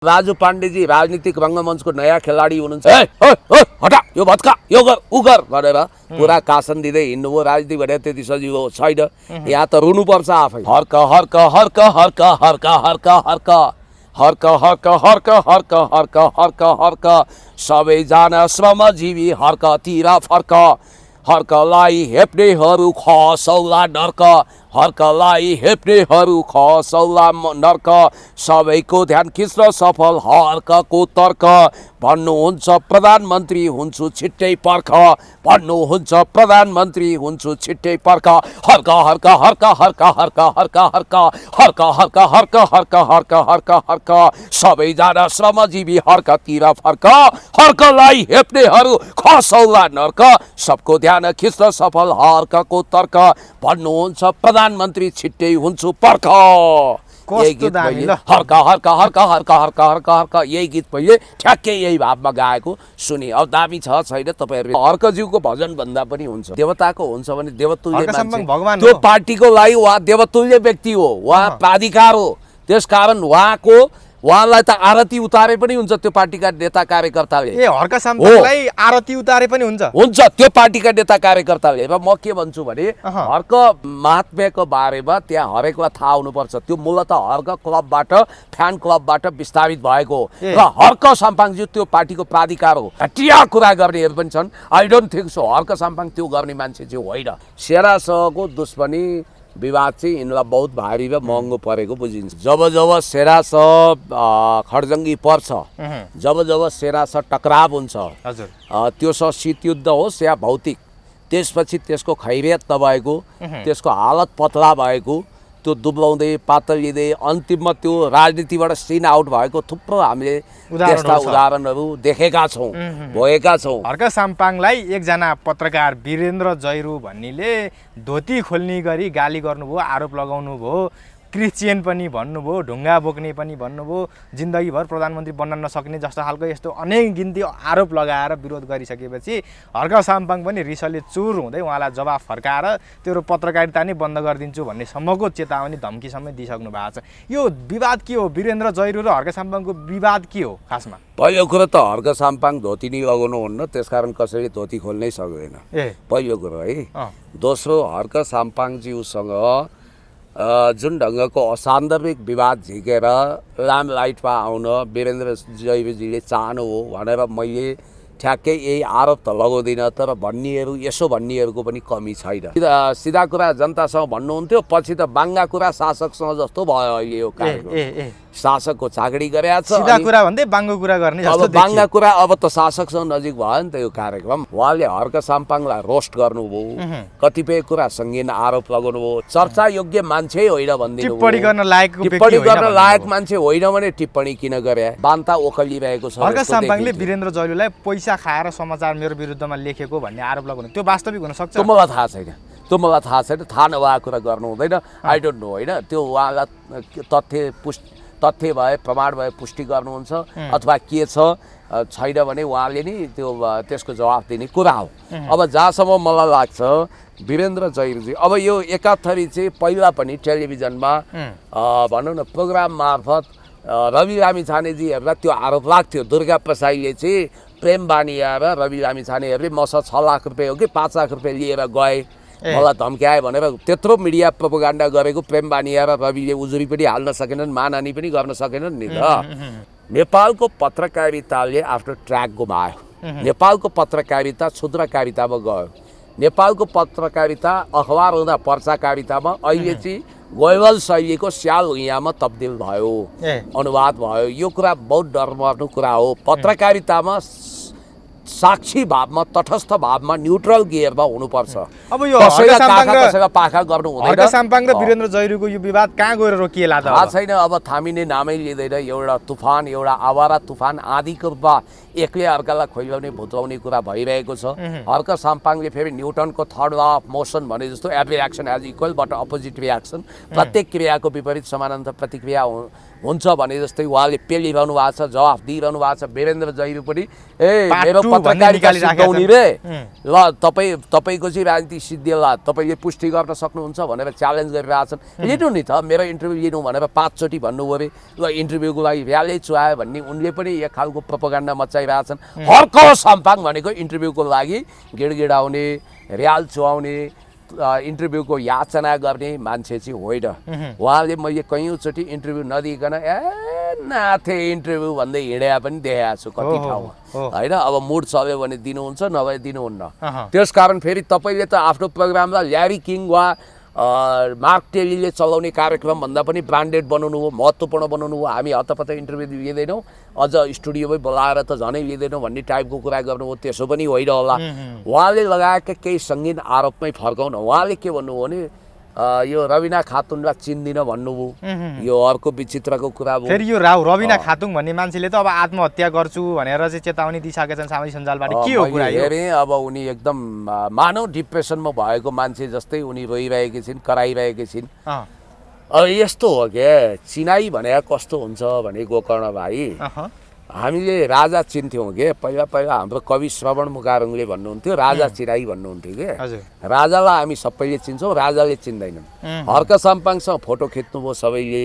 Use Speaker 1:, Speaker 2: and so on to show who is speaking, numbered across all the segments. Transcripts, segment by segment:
Speaker 1: राजु पाण्डेजी राजनीतिक रङ्गमञ्चको नयाँ खेलाडी हुनुहुन्छ। हटा यो भत्का यो गर उ गर भनेर पुरा कासन दिँदै हिँड्नुभयो। राजनीति भने त्यति सजिलो छैन। यहाँ त रुनुपर्छ आफै। हर्क हर्क हर्क हर्क हर्क हर्क हर्क हर्क हर्क हर्क हर्क हर्क हर्क हर्क सबैजना श्रमजीवी हर्कतिर फर्क। हर्कलाई हेप्नेहरू खसौला नर्क। हर्कलाई हेप्नेहरू खसौला नर्क। सबैको ध्यान खिच्न सफल हर्कको तर्क। भन्नुहुन्छ प्रधानमन्त्री हुन्छु छिट्टै पर्ख। भन्नुहुन्छ प्रधानमन्त्री हुन्छु छिट्टै पर्ख। हर्क हर्क हर्क हर्क हर्क हर्क हर्क हर्क हर्क हर्क हर्क हर्क हर्क हर्क सबैजना श्रमजीवी हर्कतिर फर्क। हर्कलाई हेप्नेहरू खसौला नर्क। सबको ध्यान खिच्न सफल हर्कको तर्क। भन्नुहुन्छ प्रधानमन्त्री छिट्टै हुन्छु पर्ख। यही गीत मैले हर्क हर्क हर्क हर्क हर्क हर्क हर्क यही गीत मैले ठ्याक्कै यही भावमा गाएको सुने। अब दामी छ छैन तपाईँहरू हर्कज्यूको भजन भन्दा पनि हुन्छ। देवताको हुन्छ भने देवतुल्य मान्छे त्यो पार्टीको लागि उहाँ देवतुल्य व्यक्ति हो। उहाँ प्राधिकार हो। त्यसकारण उहाँलाई त आरती उतारे पनि हुन्छ त्यो पार्टीका नेता कार्यकर्ताले।
Speaker 2: हर्क साम्पाङलाई आरती उतारे पनि हुन्छ
Speaker 1: त्यो पार्टीका नेता कार्यकर्ताले। र म के भन्छु भने हर्क महात्म्यको बारेमा त्यहाँ हरेकलाई थाहा हुनुपर्छ। त्यो मूलतः हर्क क्लबबाट फ्यान क्लबबाट विस्तारित भएको हो। र हर्क साम्पाङज्यू त्यो पार्टीको प्राधिकार हो। घटिया कुरा गर्नेहरू पनि छन्। I don't think so Harka Sampang त्यो गर्ने मान्छे चाहिँ होइन। शेरासँगको दुश्मनी विवाद चाहिँ यिनलाई बहुत भारी र महँगो परेको बुझिन्छ। जब जब शेरास खड्जङ्गी पर्छ, जब जब शेरास टकराव हुन्छ, त्यो शीतयुद्ध होस् या भौतिक, त्यसपछि त्यसको खैरियत नभएको, त्यसको हालत पतला भएको, त्यो दुब्लाउँदै पातलिँदै अन्तिममा त्यो राजनीतिबाट सिन आउट भएको थुप्रो हामीले त्यस्ता उदाहरणहरू देखेका छौँ, भएका छौँ।
Speaker 2: हर्क साम्पाङलाई एकजना पत्रकार वीरेन्द्र जैरू भन्नेले धोती खोल्ने गरी गाली गर्नुभयो, आरोप लगाउनु भयो, क्रिस्चियन पनि भन्नुभयो, ढुङ्गा बोक्ने पनि भन्नुभयो, जिन्दगीभर प्रधानमन्त्री बन्न नसक्ने जस्तो खालको यस्तो अनेक गिन्ती आरोप लगाएर विरोध गरिसकेपछि हर्क साम्पाङ पनि रिसले चुर हुँदै उहाँलाई जवाफ फर्काएर तेरो पत्रकारिता नै बन्द गरिदिन्छु भन्ने सम्मको चेतावनी धम्की समेत दिइसक्नु भएको छ। यो विवाद के हो? वीरेन्द्र जैरू र हर्क साम्पाङको विवाद के हो खासमा?
Speaker 1: पहिलो कुरो त हर्क साम्पाङ धोती नै लगाउनुहुन्न, त्यसकारण कसैले धोती खोल्नै सक्दैन, पहिलो कुरो है। दोस्रो, हर्क साम्पाङज्यूसँग जुन ढङ्गको असान्दर्भिक विवाद झिकेर लाइटमा आउन वीरेन्द्र जैरूजीले चाहनु हो भनेर मैले ठ्याक्कै यही आरोप त लगाउँदिनँ। तर यसो भन्नेहरूको पनि कमी छैन। सिधा कुरा जनतासँग भन्नुहुन्थ्यो, पछि त बाङ्गा कुरा शासकसँग जस्तो भयो अहिले यो कार्यक्रम। शासकको चाकडी गरेका छ,
Speaker 2: सिधा कुरा भन्दै बाङ्गो कुरा गर्ने जस्तो।
Speaker 1: अब बाङ्गा कुरा अब त शासकसँग नजिक भयो नि त यो कार्यक्रम। उहाँले हर्क साम्पाङलाई रोस्ट गर्नुभयो, कतिपय कुरा सङ्गीन आरोप लगाउनुभयो। चर्चा योग्य मान्छे होइन भनिदिनु,
Speaker 2: टिप्पणी गर्न
Speaker 1: लायक मान्छे होइन भने टिप्पणी किन गरे? बान्ता ओखलिरहेको छ।
Speaker 2: हर्क साम्पाङले वीरेन्द्र जैरूलाई पैसा खाएर समाचार मेरो विरुद्धमा लेखेको भन्ने आरोप लगाउनु त्यो वास्तविक हुन सक्छ?
Speaker 1: त्यो मलाई थाहा छैन, थाहा नभएको कुरा गर्नु हुँदैन। आई डोन्ट नो होइन। त्यो उहाँलाई तथ्य भए प्रमाण भए पुष्टि गर्नुहुन्छ अथवा के छैन भने उहाँले नि त्यसको जवाफ दिने कुरा हो। अब जहाँसम्म मलाई लाग्छ वीरेन्द्र जैरूजी अब यो एकाथरी चाहिँ पहिला पनि टेलिभिजनमा भनौँ न प्रोग्राम मार्फत रवि लामिछानेजीहरूलाई त्यो आरोप लाग्थ्यो। दुर्गा प्रसाईले चाहिँ प्रेम बानिया र रवि लामिछानेहरूले मसँग 6 लाख रुपियाँ हो कि 5 लाख रुपियाँ लिएर गए, मलाई धम्क्याए भनेर त्यत्रो मिडिया प्रोपोगन्डा गरेको प्रेम बानिया र रविले उजुरी पनि हाल्न सकेनन्, मानहानि पनि गर्न सकेनन् नि त। नेपालको पत्रकारिताले आफ्नो ट्र्याक गुमायो। नेपालको पत्रकारिता क्षुद्रकारितामा गयो। नेपालको पत्रकारिता अखबार हुँदा पर्चाकारितामा अहिले चाहिँ गोयवल शैलीको स्याल भुइँयामा तब्दिल भयो, अनुवाद भयो। यो कुरा बहुत डरमर्नु कुरा हो। पत्रकारितामा साक्षी भावमा, तटस्थ भावमा, न्युट्रल गियरमा हुनुपर्छ।
Speaker 2: अब यो
Speaker 1: कसैलाई पाखा गर्नु हुँदैन।
Speaker 2: हर्क साम्पाङ र वीरेन्द्र जैरूको यो विवाद कहाँ गएर रोकिएला त?
Speaker 1: थाहा छैन। अब थामिने नामै लिँदैन। एउटा तुफान, एउटा आवारा तुफान आदिको रूपमा एकले अर्कालाई खोइलाउने भुत्राउने कुरा भइरहेको छ। हर्क साम्पाङले फेरि न्युटनको थर्ड ल अफ मोसन भने जस्तो every action has equal but opposite reaction. प्रत्येक क्रियाको विपरीत समानान्तर प्रतिक्रिया हुन्छ भने जस्तै उहाँले पेलिरहनु भएको छ, जवाफ दिइरहनु भएको छ। वीरेन्द्र जैरू पनि
Speaker 2: पार्ट
Speaker 1: मेरो
Speaker 2: 2 भन्ने
Speaker 1: पत्रकारिता
Speaker 2: निकालिराखेका
Speaker 1: सिद्धाउने रे ल तपाईँको चाहिँ राजनीति सिद्धिएला, तपाईँले पुष्टि गर्न सक्नुहुन्छ भनेर च्यालेन्ज गरिरहेछन्। लिनु नि त, मेरो इन्टरभ्यू लिनु भनेर 5 चोटि भन्नुभयो अरे। ल इन्टरभ्यूको लागि भ्यालै चुहायो भन्ने उनले पनि एक खालको प्रोपोगन्डा मचाइरहेछन्। हर्क साम्पाङ भनेको इन्टरभ्यूको लागि गिडगिडाउने, र्याल चुहाउने, इन्टरभ्यूको याचना गर्ने मान्छे चाहिँ होइन। उहाँले मैले कैयौँचोटि इन्टरभ्यू नदिइकन नाथे इन्टरभ्यू भन्दै हिँडेका पनि देखाएको छु कति ठाउँमा होइन। अब मुड चल्यो भने दिनुहुन्छ, नभए दिनुहुन्न। त्यस कारण फेरि तपाईँले त आफ्नो प्रोग्रामलाई ल्यारी किङ वा मार्क टेलीले चलाउने कार्यक्रम भन्दा पनि ब्रान्डेड बनाउनु हो, महत्त्वपूर्ण बनाउनु हो। हामी हतपत इन्टरभ्यू लिँदैनौँ, अझ स्टुडियोमै बोलाएर त झनै लिँदैनौँ भन्ने टाइपको कुरा गर्नु हो, त्यसो पनि होइन होला। उहाँले लगाएका केही सङ्गीन आरोपमै फर्काउन उहाँले के भन्नुभयो भने यो रविना खातुनलाई चिन्दिन भन्नुभयो। यो अर्को विचित्रको कुरा हो।
Speaker 2: फेरि यो रविना खातुन भन्ने मान्छेले त अब आत्महत्या गर्छु भनेर चाहिँ चेतावनी दिइसकेका छन् सामाजिक सञ्जालबाट। के हो कुरा यो?
Speaker 1: अब उनी एकदम मानव डिप्रेसनमा भएको मान्छे जस्तै उनी रोइरहेकी छिन्, कराइरहेकी छिन्। अब यस्तो हो क्या, चिनाई भने कस्तो हुन्छ भने गोकर्ण भाइ, हामीले राजा चिन्थ्यौँ के पहिला पहिला। हाम्रो कवि श्रवण मुखारुङले भन्नुहुन्थ्यो राजा चिराई भन्नुहुन्थ्यो के। राजालाई हामी सबैले चिन्छौँ, राजाले चिन्दैनन्। हर्क साम्पाङसँग फोटो खिच्नुभयो सबैले,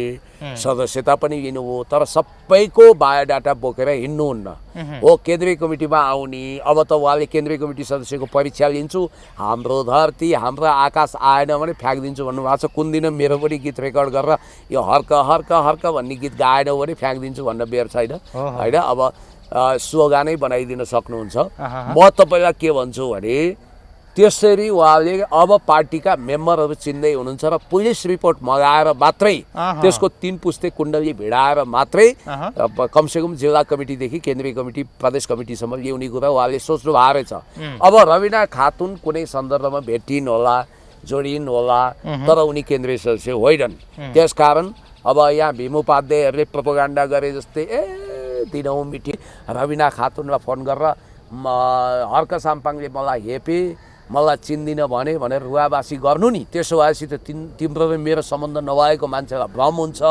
Speaker 1: सदस्यता पनि लिनुभयो, तर सबैको बायोडाटा बोकेर हिँड्नुहुन्न हो। केन्द्रीय कमिटीमा आउने, अब त उहाँले केन्द्रीय कमिटी सदस्यको परीक्षा लिन्छु, हाम्रो धरती हाम्रो आकाश आएन भने फ्याँकिदिन्छु भन्नुभएको छ। कुन दिन मेरो पनि गीत रेकर्ड गरेर यो हर्क हर्क हर्क भन्ने गीत गाएन भने फ्याँकिदिन्छु भन्न बेर छैन होइन। अब स्लोगानै बनाइदिन सक्नुहुन्छ। म तपाईँलाई के भन्छु भने त्यसरी उहाँले अब पार्टीका मेम्बरहरू चिन्दै हुनुहुन्छ र पुलिस रिपोर्ट मगाएर मात्रै, त्यसको 3 पुस्ते कुण्डली भिडाएर मात्रै कमसेकम जिल्ला कमिटीदेखि केन्द्रीय कमिटी प्रदेश कमिटीसम्म ल्याउने कुरा उहाँले सोच्नु भएको रहेछ। अब रविना खातुन कुनै सन्दर्भमा भेटिन् होला, जोडिन् होला, तर उनी केन्द्रीय सदस्य होइनन्। त्यसकारण अब यहाँ भीम उपाध्यायहरूले प्रोपोगन्डा गरे जस्तै दिनौँ मिटिङ रविना खातुनलाई फोन गरेर हर्क साम्पाङले मलाई हेपे, मलाई चिन्दिन भने भनेर रुवाबासी गर्नु नि। त्यसो भएपछि त तिम्रो र मेरो सम्बन्ध नभएको मान्छेलाई भ्रम हुन्छ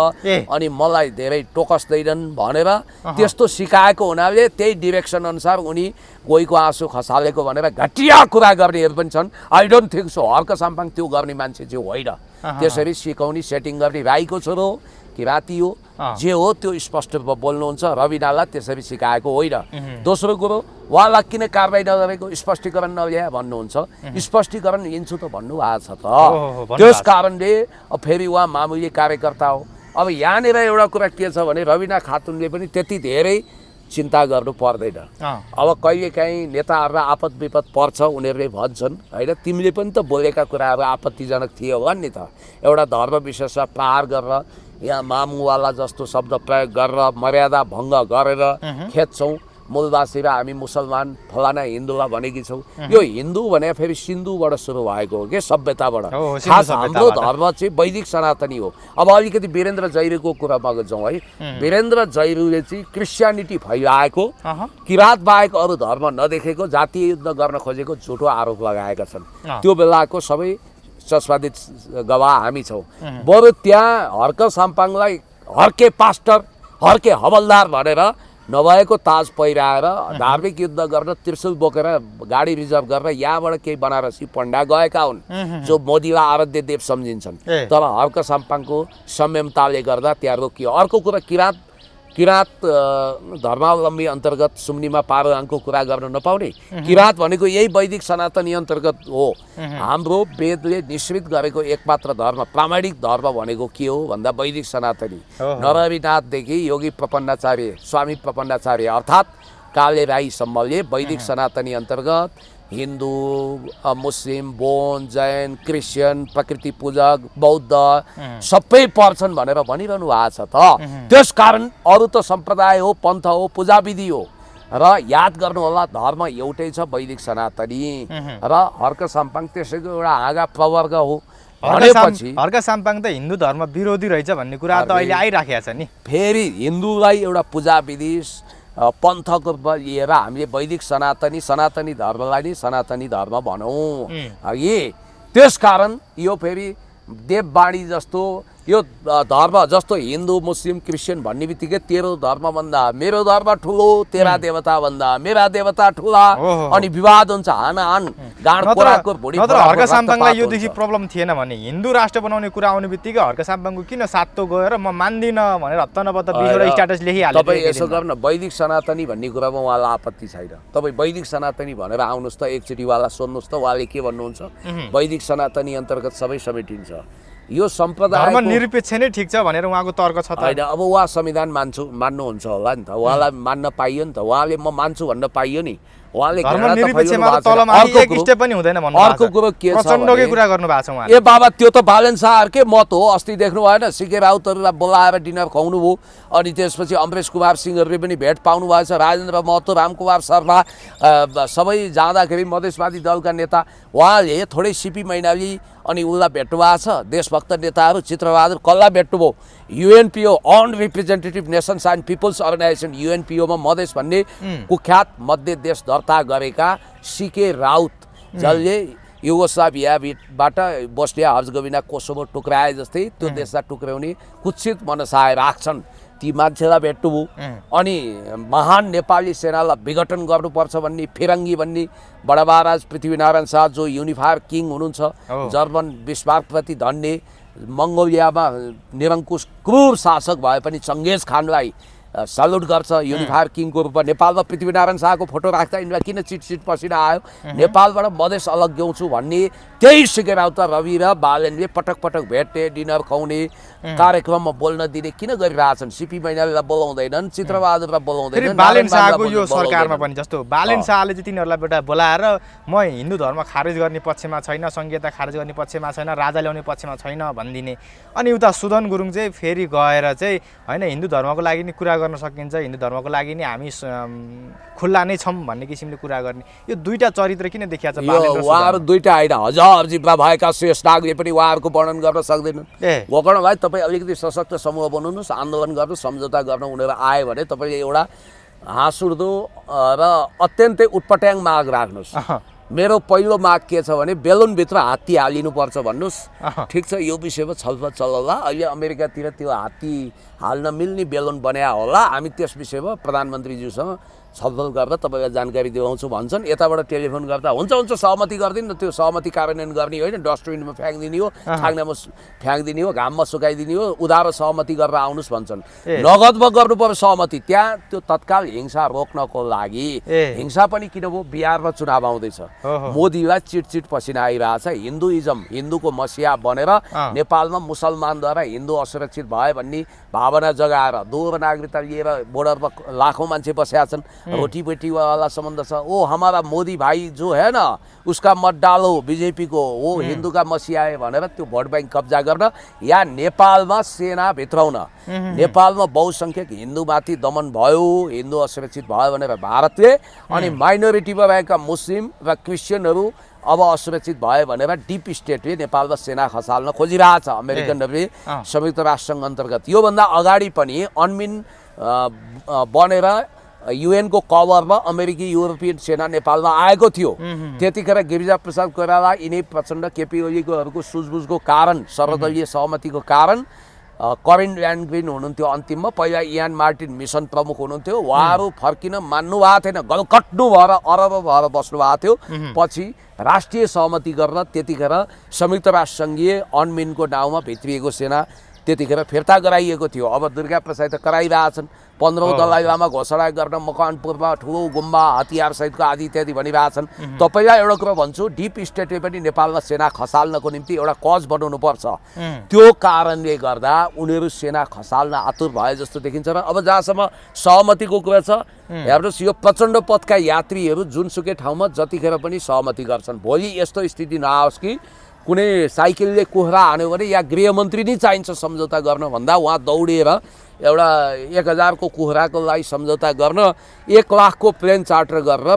Speaker 1: अनि मलाई धेरै टोकस्दैनन् भनेर त्यस्तो सिकाएको हुनाले त्यही डिरेक्सन अनुसार उनी गइको आँसु खसालेको भनेर घटिया कुरा गर्नेहरू पनि छन्। I don't think so Harka Sampang त्यो गर्ने मान्छे चाहिँ होइन। त्यसरी सिकाउने सेटिङ गर्ने राईको छोरो किराँती हो, जे हो त्यो स्पष्ट बोल्नुहुन्छ। रविनालाई त्यसरी सिकाएको होइन। दोस्रो कुरो, उहाँलाई किन कारबाही नगरेको स्पष्टीकरण नल्याए भन्नुहुन्छ। स्पष्टीकरण लिन्छु त भन्नुभएको छ त। त्यस कारणले फेरि उहाँ मामुली कार्यकर्ता हो। अब यहाँनिर एउटा कुरा के छ भने रविना खातुनले पनि त्यति धेरै चिन्ता गर्नु पर्दैन। अब कहिलेकाहीँ नेताहरूलाई आपद विपद पर्छ उनीहरूले भन्छन् होइन। तिमीले पनि त बोलेका कुराहरू आपत्तिजनक थियो होला नि त। एउटा धर्म विशेषमा प्रहार गरेर यहाँ मामुवाला जस्तो शब्द प्रयोग गरेर मर्यादा भङ्ग गरेर खेद्छौँ। मूलवासी र हामी मुसलमान फलाना हिन्दूलाई भनेकी छौँ। यो हिन्दू भने फेरि सिन्धुबाट सुरु भएको हो कि सभ्यताबाट। खास हाम्रो धर्म चाहिँ वैदिक सनातनी हो। अब अलिकति वीरेन्द्र जैरूको कुरामा जाउँ है। वीरेन्द्र जैरूले चाहिँ क्रिस्चियनिटी फैलाएको, किराँत बाहेक अरू धर्म नदेखेको, जातीय युद्ध गर्न खोजेको झुटो आरोप लगाएका छन्। त्यो बेलाको सबै चस्पादित गवाह हामी छौँ। बरु त्यहाँ हर्क साम्पाङलाई हर्के पास्टर, हर्के हवलदार भनेर नभएको ताज पहिराएर धार्मिक युद्ध गर्न त्रिशूल बोकेर गाडी रिजर्भ गरेर यहाँबाट केही बनारसी पण्डा गएका हुन् जो मोदीलाई आराध्य देव सम्झिन्छन्। तर हर्क साम्पाङको संयमताले गर्दा त्यहाँ रोकियो। अर्को कुरा, किराँत धर्मावलम्बी अन्तर्गत सुम्निमा पारोहाङको कुरा गर्न नपाउने। किराँत भनेको यही वैदिक सनातनी अन्तर्गत हो। हाम्रो वेदले निश्चित गरेको एकमात्र धर्म, प्रामाणिक धर्म भनेको के हो भन्दा वैदिक सनातनी। नरविनाथदेखि योगी प्रपन्नाचार्य, स्वामी प्रपन्नाचार्य अर्थात् काले राईसम्मले वैदिक सनातनी अन्तर्गत हिन्दू, मुस्लिम, बोन, जैन, क्रिस्चियन, प्रकृति पूजक, बौद्ध सबै पर्छन् भनेर भनिरहनु भएको छ त। त्यसकारण अरू त सम्प्रदाय हो, पन्थ हो, पूजाविधि हो र याद गर्नु होला धर्म एउटै छ वैदिक सनातनी। र हर्क साम्पाङ त्यसैको एउटा हाँगा प्रवर्ग हो भनेपछि
Speaker 2: हर्क साम्पाङ त हिन्दू धर्म विरोधी रहेछ भन्ने कुरा त अहिले आइराखेको छ नि।
Speaker 1: फेरि हिन्दूलाई एउटा पूजाविधि पन्थको लिएर हामीले वैदिक सनातनी धर्मलाई नै सनातनी धर्म भनौँ। त्यसकारण यो फेरि देववाणी जस्तो यो धर्म जस्तो हिन्दू मुस्लिम क्रिस्चियन भन्ने बित्तिकै तेरो धर्मभन्दा मेरो धर्म ठुलो, तेरा देवताभन्दा मेरा देवता ठुला, अनि विवाद हुन्छ, हानाहान, गाँड कोराको भुँडी।
Speaker 2: नत्र हर्क साम्पाङलाई योदेखि प्रब्लम थिएन भने हिन्दू राष्ट्र बनाउने कुरा आउने बित्तिकै हर्क साम्पाङको किन सातो गएर म मान्दिनँ भनेर हत्ता नपत्ता 20 वटा स्ट्याटस लेखिहाल्यो।
Speaker 1: तपाईँ यसो गर्नु, वैदिक सनातनी भन्ने कुरामा उहाँलाई आपत्ति छैन। तपाईँ वैदिक सनातनी भनेर आउनुहोस् त, एकचोटि उहाँलाई सोध्नुहोस् त उहाँले के भन्नुहुन्छ। वैदिक सनातनी अन्तर्गत सबै समेटिन्छ। यो सम्प्रदाय
Speaker 2: धर्मनिरपेक्ष नै ठिक छ भनेर उहाँको तर्क छ त।
Speaker 1: होइन, अब उहाँ संविधान मान्नुहुन्छ होला नि त, उहाँलाई मान्न पाइयो नि त, उहाँले म मान्छु भन्न पाइयो नि। उहाँले अर्को कुरो के छ,
Speaker 2: प्रचण्डकै कुरा गर्नु भएको छ उहाँले।
Speaker 1: ए बाबा, त्यो त बालेन शाहकै मत हो। अस्ति देख्नु भएन, सिके राउतहरूलाई बोलाएर डिनर खुवाउनु भयो, अनि त्यसपछि अमरेश कुमार सिंहहरूले पनि भेट पाउनु भएछ, राजेन्द्र महतो, रामकुमार शर्मा, सबै जाँदाखेरि मधेसवादी दलका नेता। उहाँले थोरै सिपी मैनाली अनि उसलाई भेट्नु भएको छ। देशभक्त नेताहरू चित्रबहादुर कसलाई भेट्नुभयो? UNPO, unrepresented nations and peoples organisation, युएनपिओमा मधेस भन्ने कुख्यात मध्य देश दर्ता गरेका सिके राउत, जसले युगोस्लाभियाबाट बोस्निया हर्जगोभिना कोसोभो टुक्राए जस्तै त्यो देशलाई टुक्राउने कुत्सित मनसाय राख्छन्, ती मान्छेलाई भेट्नुभयो। अनि महान नेपाली सेनालाई विघटन गर्नुपर्छ भन्ने फिरङ्गी भन्ने बडा महाराज पृथ्वीनारायण शाह, जो युनिफायर किङ हुनुहुन्छ, जर्मन बिस्मार्कप्रति धन्य, मङ्गोलियामा निरङ्कुश क्रूर शासक भए पनि चङ्गेज खानलाई सल्युट गर्छ युनिफायर किङको रूपमा। नेपालमा पृथ्वीनारायण शाहको फोटो राख्दा यिनलाई किन चिटचिट पसिना आयो? नेपालबाट मधेस अलग ल्याउँछु भन्ने त्यही सिके राउत, रवि र बालेनले पटक पटक भेट्ने, डिनर खुवाउने, कार्यक्रममा बोल्न दिने किन गरिरहेछन्? सिपी मैनालीलाई बोलाउँदैनन्, चित्रबहादुरलाई बोलाउँदैनन्।
Speaker 2: बालेन शाहको यो सरकारमा पनि जस्तो बालेन शाहले चाहिँ तिनीहरूलाई बेटा बोलाएर म हिन्दू धर्म खारेज गर्ने पक्षमा छैन, संहिता खारेज गर्ने पक्षमा छैन, राजा ल्याउने पक्षमा छैन भनिदिने। अनि उता सुदन गुरुङ चाहिँ फेरि गएर चाहिँ होइन हिन्दू धर्मको लागि नि कुरा गर्न सकिन्छ, हिन्दू धर्मको लागि नि हामी खुल्ला नै छौँ भन्ने किसिमले कुरा गर्ने। यो दुईटा चरित्र किन देखिएको छ?
Speaker 1: उहाँहरू दुईटा होइन, हजार जिब्रा भएका शेष नागले पनि उहाँहरूको वर्णन गर्न सक्दैनन्। गोकर्ण भाइ, तपाईँ अलिकति सशक्त समूह बनाउनुहोस्, आन्दोलन गर्नु, सम्झौता गर्न उनीहरू आयो भने तपाईँले एउटा हाँसउठ्दो र अत्यन्तै उटपट्याङ माग राख्नुहोस्। मेरो पहिलो माग के छ भने बेलुनभित्र हात्ती हालिनुपर्छ भन्नुहोस्। ठिक छ, यो विषयमा छलफल चल्ला। अहिले अमेरिकातिर त्यो हात्ती हाल्न मिल्ने बेलुन बनाया होला, हामी त्यस विषयमा प्रधानमन्त्रीज्यूसँग छलफल गरेर तपाईँलाई जानकारी दिलाउँछु भन्छन्। यताबाट टेलिफोन गर्दा हुन्छ सहमति गरिदिनु, त्यो सहमति कार्यान्वयन गर्ने होइन, डस्टबिनमा फ्याँकिदिने हो, छाङ्नामा फ्याँकिदिने हो, घाममा सुकाइदिने हो, उधारो सहमति गरेर आउनुहोस् भन्छन्। नगदमा गर्नु पर्यो सहमति। त्यहाँ त्यो तत्काल हिंसा रोक्नको लागि, हिंसा पनि किन भयो? बिहारमा चुनाव आउँदैछ, मोदीलाई चिटचिट पसिना आइरहेछ, हिन्दुइजम, हिन्दूको मसिया बनेर नेपालमा मुसलमानद्वारा हिन्दू असुरक्षित भयो भन्ने भावना जगाएर दोहोरो नागरिकता लिएर बोर्डरमा लाखौँ मान्छे बसेका छन्। रोटी बेटी वाला सम्बन्ध छ। ओ हमारा मोदी भाई जो है ना, उसका मत डालो बीजेपी को, वो हिन्दू का मसीहा है भनेर त्यो भोट बैंक कब्जा गर्न या नेपालमा सेना भित्राउन, नेपालमा बहुसंख्यक हिन्दूमाथि दमन भयो, हिन्दू असुरक्षित भयो भनेर भारतले, अनि माइनोरिटीमा रहेका मुस्लिम र क्रिस्चियनहरू अब असुरक्षित भयो भनेर डिप स्टेटले नेपालमा सेना खसाल्न खोजिरहेछ। अमेरिकनहरूले संयुक्त राष्ट्रसङ्घ अन्तर्गत योभन्दा अगाडि पनि अनमिन बनेर युएनको कभरमा अमेरिकी युरोपियन सेना नेपालमा आएको थियो। त्यतिखेर गिरिजा प्रसाद कोइराला, यिनै प्रचण्ड, केपी ओलीकोहरूको सुझबुझको कारण, सर्वदलीय सहमतिको कारण करेन ल्यान्डग्रिन हुनुहुन्थ्यो अन्तिममा, पहिला इयान मार्टिन मिसन प्रमुख हुनुहुन्थ्यो, उहाँहरू फर्किन मान्नु भएको थिएन, गलकट्नु भएर अरब भएर बस्नु भएको थियो। पछि राष्ट्रिय सहमति गरेर त्यतिखेर संयुक्त राष्ट्रसङ्घीय अनमिनको नाउँमा भित्रिएको सेना त्यतिखेर फिर्ता गराइएको थियो। अब दुर्गा प्रसाद त कराइरहेछन्। 15औं दलाई लामा घोषणा गर्न मकवानपुरमा ठुलो गुम्बा हतियार सहितको आदि इत्यादि भनिरहेछन्। तपाईँलाई एउटा कुरो भन्छु, डिप स्टेटले पनि नेपालमा सेना खसाल्नको निम्ति एउटा कज बनाउनु पर्छ। त्यो कारणले गर्दा उनीहरू सेना खसाल्न आतुर भए जस्तो देखिन्छ। र अब जहाँसम्म सहमतिको कुरा छ, हेर्नुहोस्, यो प्रचण्ड पथका यात्रीहरू जुनसुकै ठाउँमा जतिखेर पनि सहमति गर्छन्। भोलि यस्तो स्थिति नआओस् कि कुनै साइकलले कुखुरा हान्यो भने या गृहमन्त्री नै चाहिन्छ सम्झौता गर्न भन्दा उहाँ दौडेर एउटा 1000 को कुखुराको लागि सम्झौता गर्न 1 लाख को प्लेन चार्टर गरेर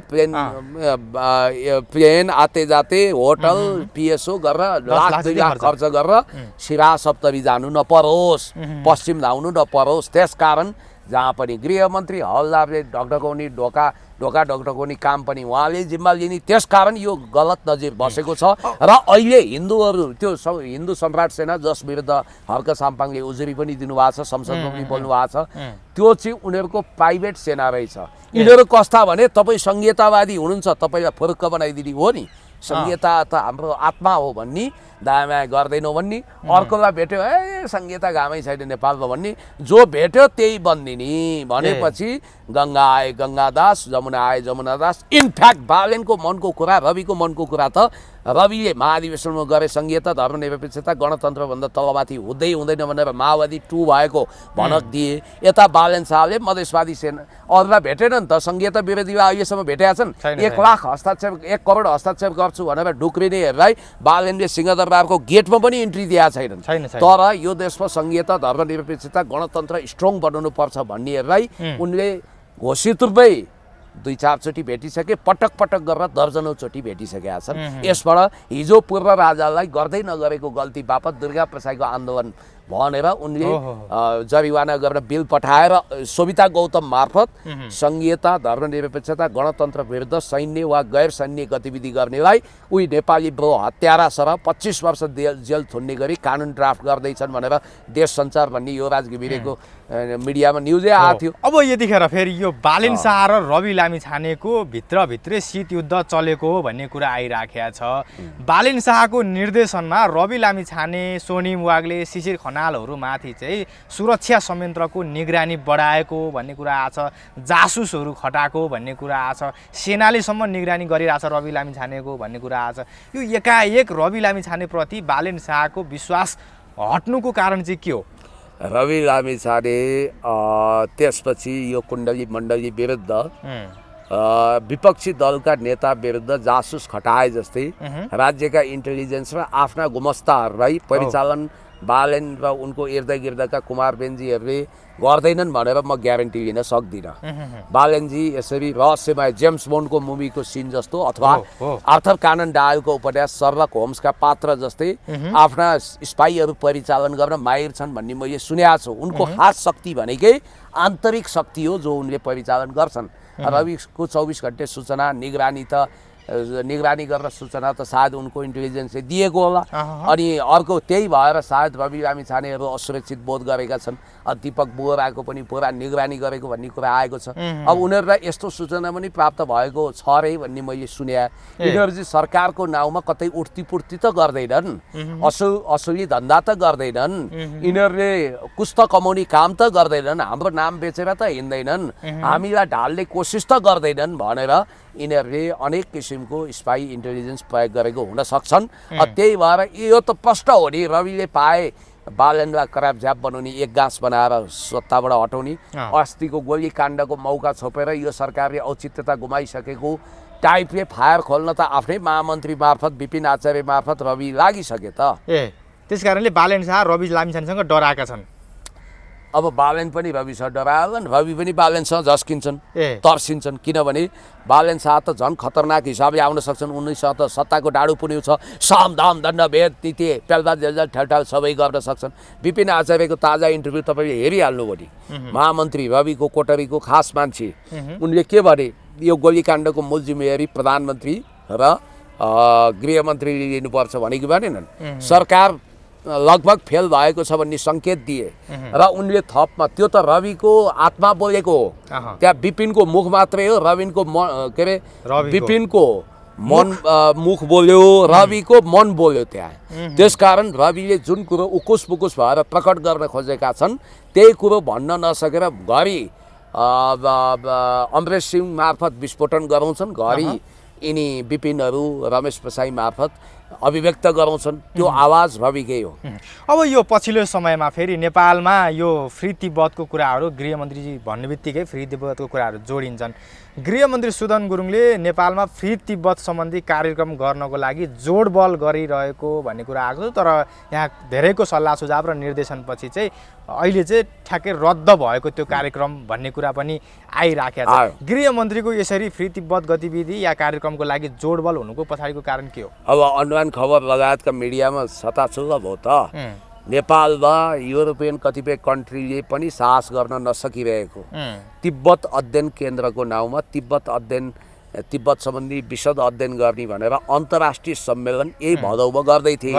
Speaker 1: प्लेन आते जाते होटल पिएसओ गरेर लाख 2 लाख खर्च गरेर सिरा सप्तरी जानु नपरोस्, पश्चिम धाउनु नपरोस्। त्यसकारण जहाँ पनि गृहमन्त्री हवलदारले ढकढकाउने ढोका ढकढकाउने काम पनि उहाँले जिम्मा लिने, त्यसकारण यो गलत नजिर बसेको छ। र अहिले हिन्दूहरू त्यो हिन्दू सम्राट सेना जस विरुद्ध हर्क साम्पाङले उजुरी पनि दिनुभएको छ, संसदमा पनि बोल्नु भएको छ, त्यो चाहिँ उनीहरूको प्राइभेट सेना रहेछ। यिनीहरू कस्ता भने तपाईँ संहितावादी हुनुहुन्छ, तपाईँलाई फुर्क बनाइदिने हो नि, संहिता त हाम्रो आत्मा हो भन्ने, दायाँ गर्दैनौ भन्ने, अर्कोलाई भेट्यो ए संहिता घामै छैन नेपालमा भन्ने, जो भेट्यो त्यही बन्दिने भनेपछि गङ्गा आए गङ्गादास, जमुना आए जमुनादास। इनफ्याक्ट बालेनको मनको कुरा, रविको मनको कुरा त रविले महाधिवेशनमा गरे संहिता, धर्मनिरपेक्षता, गणतन्त्रभन्दा तलमाथि हुँदै हुँदैन भनेर माओवादी 2 भएको भनक दिए। यता बालेन साहबले मधेसवादी सेना अरूलाई भेटेन नि त, संहिता विरोधीलाई अहिलेसम्म भेटेका छन्। 1 लाख हस्ताक्षर 1 करोड हस्ताक्षर गर्छु भनेर ढुक्रिनेहरूलाई बालेनले सिंहदरबारको गेटमा पनि इन्ट्री दिएका छैनन्। तर यो देशमा संहिता, धर्मनिरपेक्षता, गणतन्त्र स्ट्रङ बनाउनु पर्छ भन्नेहरूलाई उनले घोषित रूपमै 2-4 चोटि भेटिसके, पटक गरेर दर्जनौं चोटि भेटिसकेका छन्। यसबाट हिजो पूर्व राजालाई गर्दै नगरेको गल्ती बापत दुर्गा प्रसाईको आन्दोलन भनेर उनले जरिवाना गरेर बिल पठाएर सोभिता गौतम मार्फत संहिता, धर्मनिरपेक्षता, गणतन्त्र विरुद्ध सैन्य वा गैर सैन्य गतिविधि गर्नेलाई उही नेपाली ब्रो हत्यारा सरह 25 वर्ष जेल थुन्ने गरी कानुन ड्राफ्ट गर्दैछन् भनेर देश सञ्चार भन्ने युवराज घिमिरेको मिडियामा न्युजै आएको थियो।
Speaker 2: अब यतिखेर फेरि यो बालेन शाह र रवि लामिछानेको भित्रभित्रै शीत युद्ध चलेको हो भन्ने कुरा आइराखेको छ। बालेन शाहको निर्देशनमा रवि लामिछाने, सोनिम वाग्ले, शिशिर खनालहरूमाथि चाहिँ सुरक्षा संयन्त्रको निगरानी बढाएको भन्ने कुरा आछ, जासुसहरू खटाएको भन्ने कुरा आछ, सेनालेसम्म निगरानी गरिरहेछ रवि लामिछानेको भन्ने कुरा आछ। यो एकाएक रवि लामिछानेप्रति बालेन शाहको विश्वास हट्नुको कारण चाहिँ के हो?
Speaker 1: रवि लामिछाने त्यसपछि यो कुण्डली मण्डली विरुद्ध विपक्षी दलका नेता विरुद्ध जासुस खटाए जस्तै राज्यका इन्टेलिजेन्स र आफ्ना गुमस्ताहरूलाई परिचालन बालेन र उनको इर्दागिर्दका कुमार बेन्जीहरूले गर्दैनन् भनेर म ग्यारेन्टी लिन सक्दिनँ। बालेनजी यसरी रहस्यमय जेम्स बोन्डको मुभीको सिन जस्तो अथवा आर्थर कानन डायलको उपन्यास सर्लक होम्सका पात्र जस्तै आफ्ना स्पाईहरू परिचालन गर्न माहिर छन् भन्ने मैले सुनेको छु। उनको खास शक्ति भनेकै आन्तरिक शक्ति हो जो उनले परिचालन गर्छन्। रविको 24 घण्टे सूचना निगरानी गरेर सूचना त सायद उनको इन्टेलिजेन्सले दिएको होला। अनि अर्को त्यही भएर सायद रवि लामिछानेहरू असुरक्षित बोध गरेका छन्। दीपक बोहराको पनि पुरा निगरानी गरेको भन्ने कुरा आएको छ। अब उनीहरूलाई यस्तो सूचना पनि प्राप्त भएको छ रे भन्ने मैले सुने। यिनीहरू चाहिँ सरकारको नाउँमा कतै उठ्तीपुर्ती त गर्दैनन्, असुली धन्दा त गर्दैनन्, यिनीहरूले कुछ त कमाउने काम त गर्दैनन्, हाम्रो नाम बेचेर त हिँड्दैनन्, हामीलाई ढाल्ने कोसिस त गर्दैनन् भनेर यिनीहरूले अनेक किसिमको स्पाई इन्टेलिजेन्स प्रयोग गरेको हुन सक्छन्। त्यही भएर यो त प्रष्ट हो नि, रविले पाए बालेनलाई कराप झ्याप बनाउने, एक गाँस बनाएर सत्ताबाट हटाउने, अस्तिको गोली काण्डको मौका छोपेर यो सरकारले औचित्यता गुमाइसकेको टाइपले फायर खोल्न त आफ्नै महामन्त्री मार्फत विपिन आचार्य मार्फत रवि लागिसके त।
Speaker 2: त्यस कारणले बालेन शाह रवि लामिछानेसँग डराएका छन्।
Speaker 1: अब बालेन पनि रविसँग डराएनन्, रवि पनि बालेनसँग झस्किन्छन्, तर्सिन्छन्। किनभने बालेन शाह त झन् खतरनाक हिसाबले आउन सक्छन्। उनीसँग त सत्ताको डाडु पुन्यु छ, साम दाम दण्ड भेद नीति पेल्दा जेलजाल ठेलठाल सबै गर्न सक्छन्। विपिन आचार्यको ताजा इन्टरभ्यू तपाईँले हेरिहाल्नु भने, महामन्त्री रविको कोठरीको खास मान्छे, उनले के भने यो गोलीकाण्डको मूल जिम्मेवारी प्रधानमन्त्री र गृहमन्त्रीले लिनुपर्छ भनेको भनेनन्। सरकार लगभग फेल भएको छ भन्ने सङ्केत दिए र उनले थपमा त्यो त रविको आत्मा बोलेको हो, त्यहाँ विपिनको मुख मात्रै हो, रविनको के अरे विपिनको मन मुख बोल्यो, रविको मन बोल्यो त्यहाँ। त्यसकारण रविले जुन कुरो उकुस पुकुस भएर प्रकट गर्न खोजेका छन् त्यही कुरो भन्न नसकेर घरि अमरेश सिंह मार्फत विस्फोटन गराउँछन्, घरि यिनी विपिनहरू रमेश प्रसाई मार्फत अभिव्यक्त गराउँछन्। त्यो आवाज रविकै हो।
Speaker 2: अब यो पछिल्लो समयमा फेरि नेपालमा यो फ्री तिब्बतको कुराहरू गृहमन्त्रीजी भन्ने बित्तिकै फ्री तिब्बतको कुराहरू जोडिन्छन्। गृहमन्त्री सुदन गुरुङले नेपालमा फ्री तिब्बत सम्बन्धी कार्यक्रम गर्नको लागि जोडबल गरिरहेको भन्ने कुरा आएको छ। तर यहाँ धेरैको सल्लाह सुझाव र निर्देशनपछि चाहिँ अहिले चाहिँ ठ्याक्कै रद्द भएको त्यो कार्यक्रम भन्ने कुरा पनि आइराखेको छ। गृहमन्त्रीको यसरी फ्री तिब्बत गतिविधि या कार्यक्रमको लागि जोडबल हुनुको पछाडिको कारण के हो?
Speaker 1: अब अनुमान खबर लगायतका मिडियामा छताछुल्ल भयो त। नेपालमा युरोपियन कतिपय कन्ट्रीले पनि साहस गर्न नसकिरहेको तिब्बत अध्ययन केन्द्रको नाउँमा तिब्बत सम्बन्धी विशद अध्ययन गर्ने भनेर अन्तर्राष्ट्रिय सम्मेलन यही भदौमा गर्दै थिए।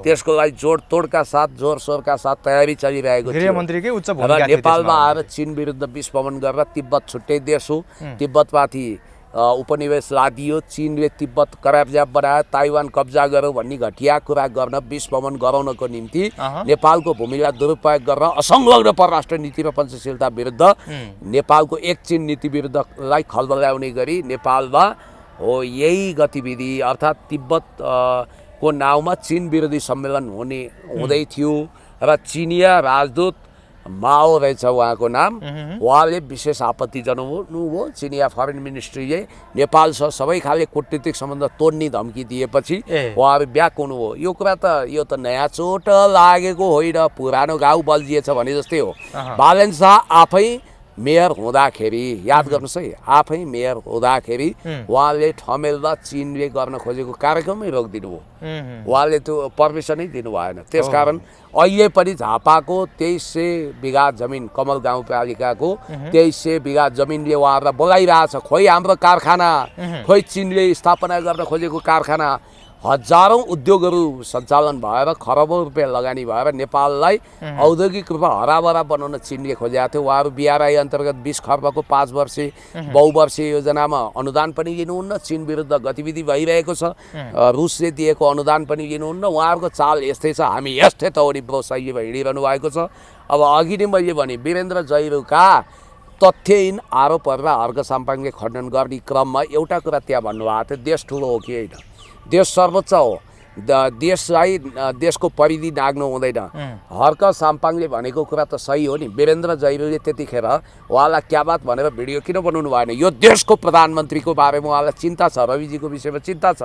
Speaker 1: त्यसको लागि जोडतोडका साथ जोरसोरका साथ तयारी चलिरहेको थियो।
Speaker 2: गृहमन्त्रीकै उच्च भूमिका
Speaker 1: र नेपालमा आएर चीन विरुद्ध विस्फोटन गरेर तिब्बत छुट्टै देश हो, तिब्बतमाथि उपनिवेश लादियो, चीनले तिब्बत कराब्जा बनायो, ताइवान कब्जा गर्यो भन्ने घटिया कुरा गर्न विस्फोटन गराउनको निम्ति नेपालको भूमिलाई दुरुपयोग गरेर असंलग्न परराष्ट्र नीति र पञ्चशीलता विरुद्ध नेपालको एक चीन नीति विरुद्धलाई खलबल्याउने गरी नेपालमा हो यही गतिविधि अर्थात् तिब्बत को नाउँमा चीन विरोधी सम्मेलन हुँदै थियो र चिनिया राजदूत माओ रहेछ उहाँको नाम। उहाँले विशेष आपत्ति जनाउनुभयो। चिनिया फरेन मिनिस्ट्रीले नेपालसँग सबै खाले कूटनीतिक सम्बन्ध तोड्ने धम्की दिएपछि उहाँहरू ब्याक हुनुभयो। यो कुरा त नयाँ चोट लागेको होइन, पुरानो घाउ बल्झिएछ भने जस्तै हो। बालन शाह आफै मेयर हुँदाखेरि याद गर्नुहोस् है, आफै मेयर हुँदाखेरि उहाँले ठमेलमा चीनले गर्न खोजेको कार्यक्रमै रोकिदिनु भयो। उहाँले त्यो पर्मिसनै दिनु भएन। त्यसकारण अहिले पनि झापाको 2300 बिघा जमिन कमल गाउँपालिकाको 2300 बिघा जमिनले उहाँहरूलाई बोलाइरहेछ। खोइ हाम्रो कारखाना, खोइ चीनले स्थापना गर्न खोजेको कारखाना, हजारौं उद्योगहरू सञ्चालन भएर खरबौं रुपियाँ लगानी भएर नेपाललाई औद्योगिक रूपमा हराभरा बनाउन चीनले खोजेका थियो। उहाँहरू बिआरआई अन्तर्गत 20 खर्बको 5 वर्षे बहुवर्षीय योजनामा अनुदान पनि लिनुहुन्न। चीन विरुद्ध गतिविधि भइरहेको छ, रुसले दिएको अनुदान पनि लिनुहुन्न। उहाँहरूको चाल यस्तै छ, हामी यस्तै तौरी शैलीमा हिँडिरहनु भएको छ। अब अघि नै मैले भने वीरेन्द्र जैरूका तथ्यहीन आरोपहरू र हर्क साम्पाङले खण्डन गर्ने क्रममा एउटा कुरा त्यहाँ भन्नुभएको थियो, देश ठुलो हो कि होइन, देश सर्वोच्च हो, देशलाई देशको परिधि नाग्नु हुँदैन। हर्क साम्पाङले भनेको कुरा त सही हो नि। वीरेन्द्र जैरूले त्यतिखेर उहाँलाई क्या बात भनेर भिडियो किन बनाउनु भएन? यो देशको प्रधानमन्त्रीको बारेमा उहाँलाई चिन्ता छ, रविजीको विषयमा चिन्ता छ।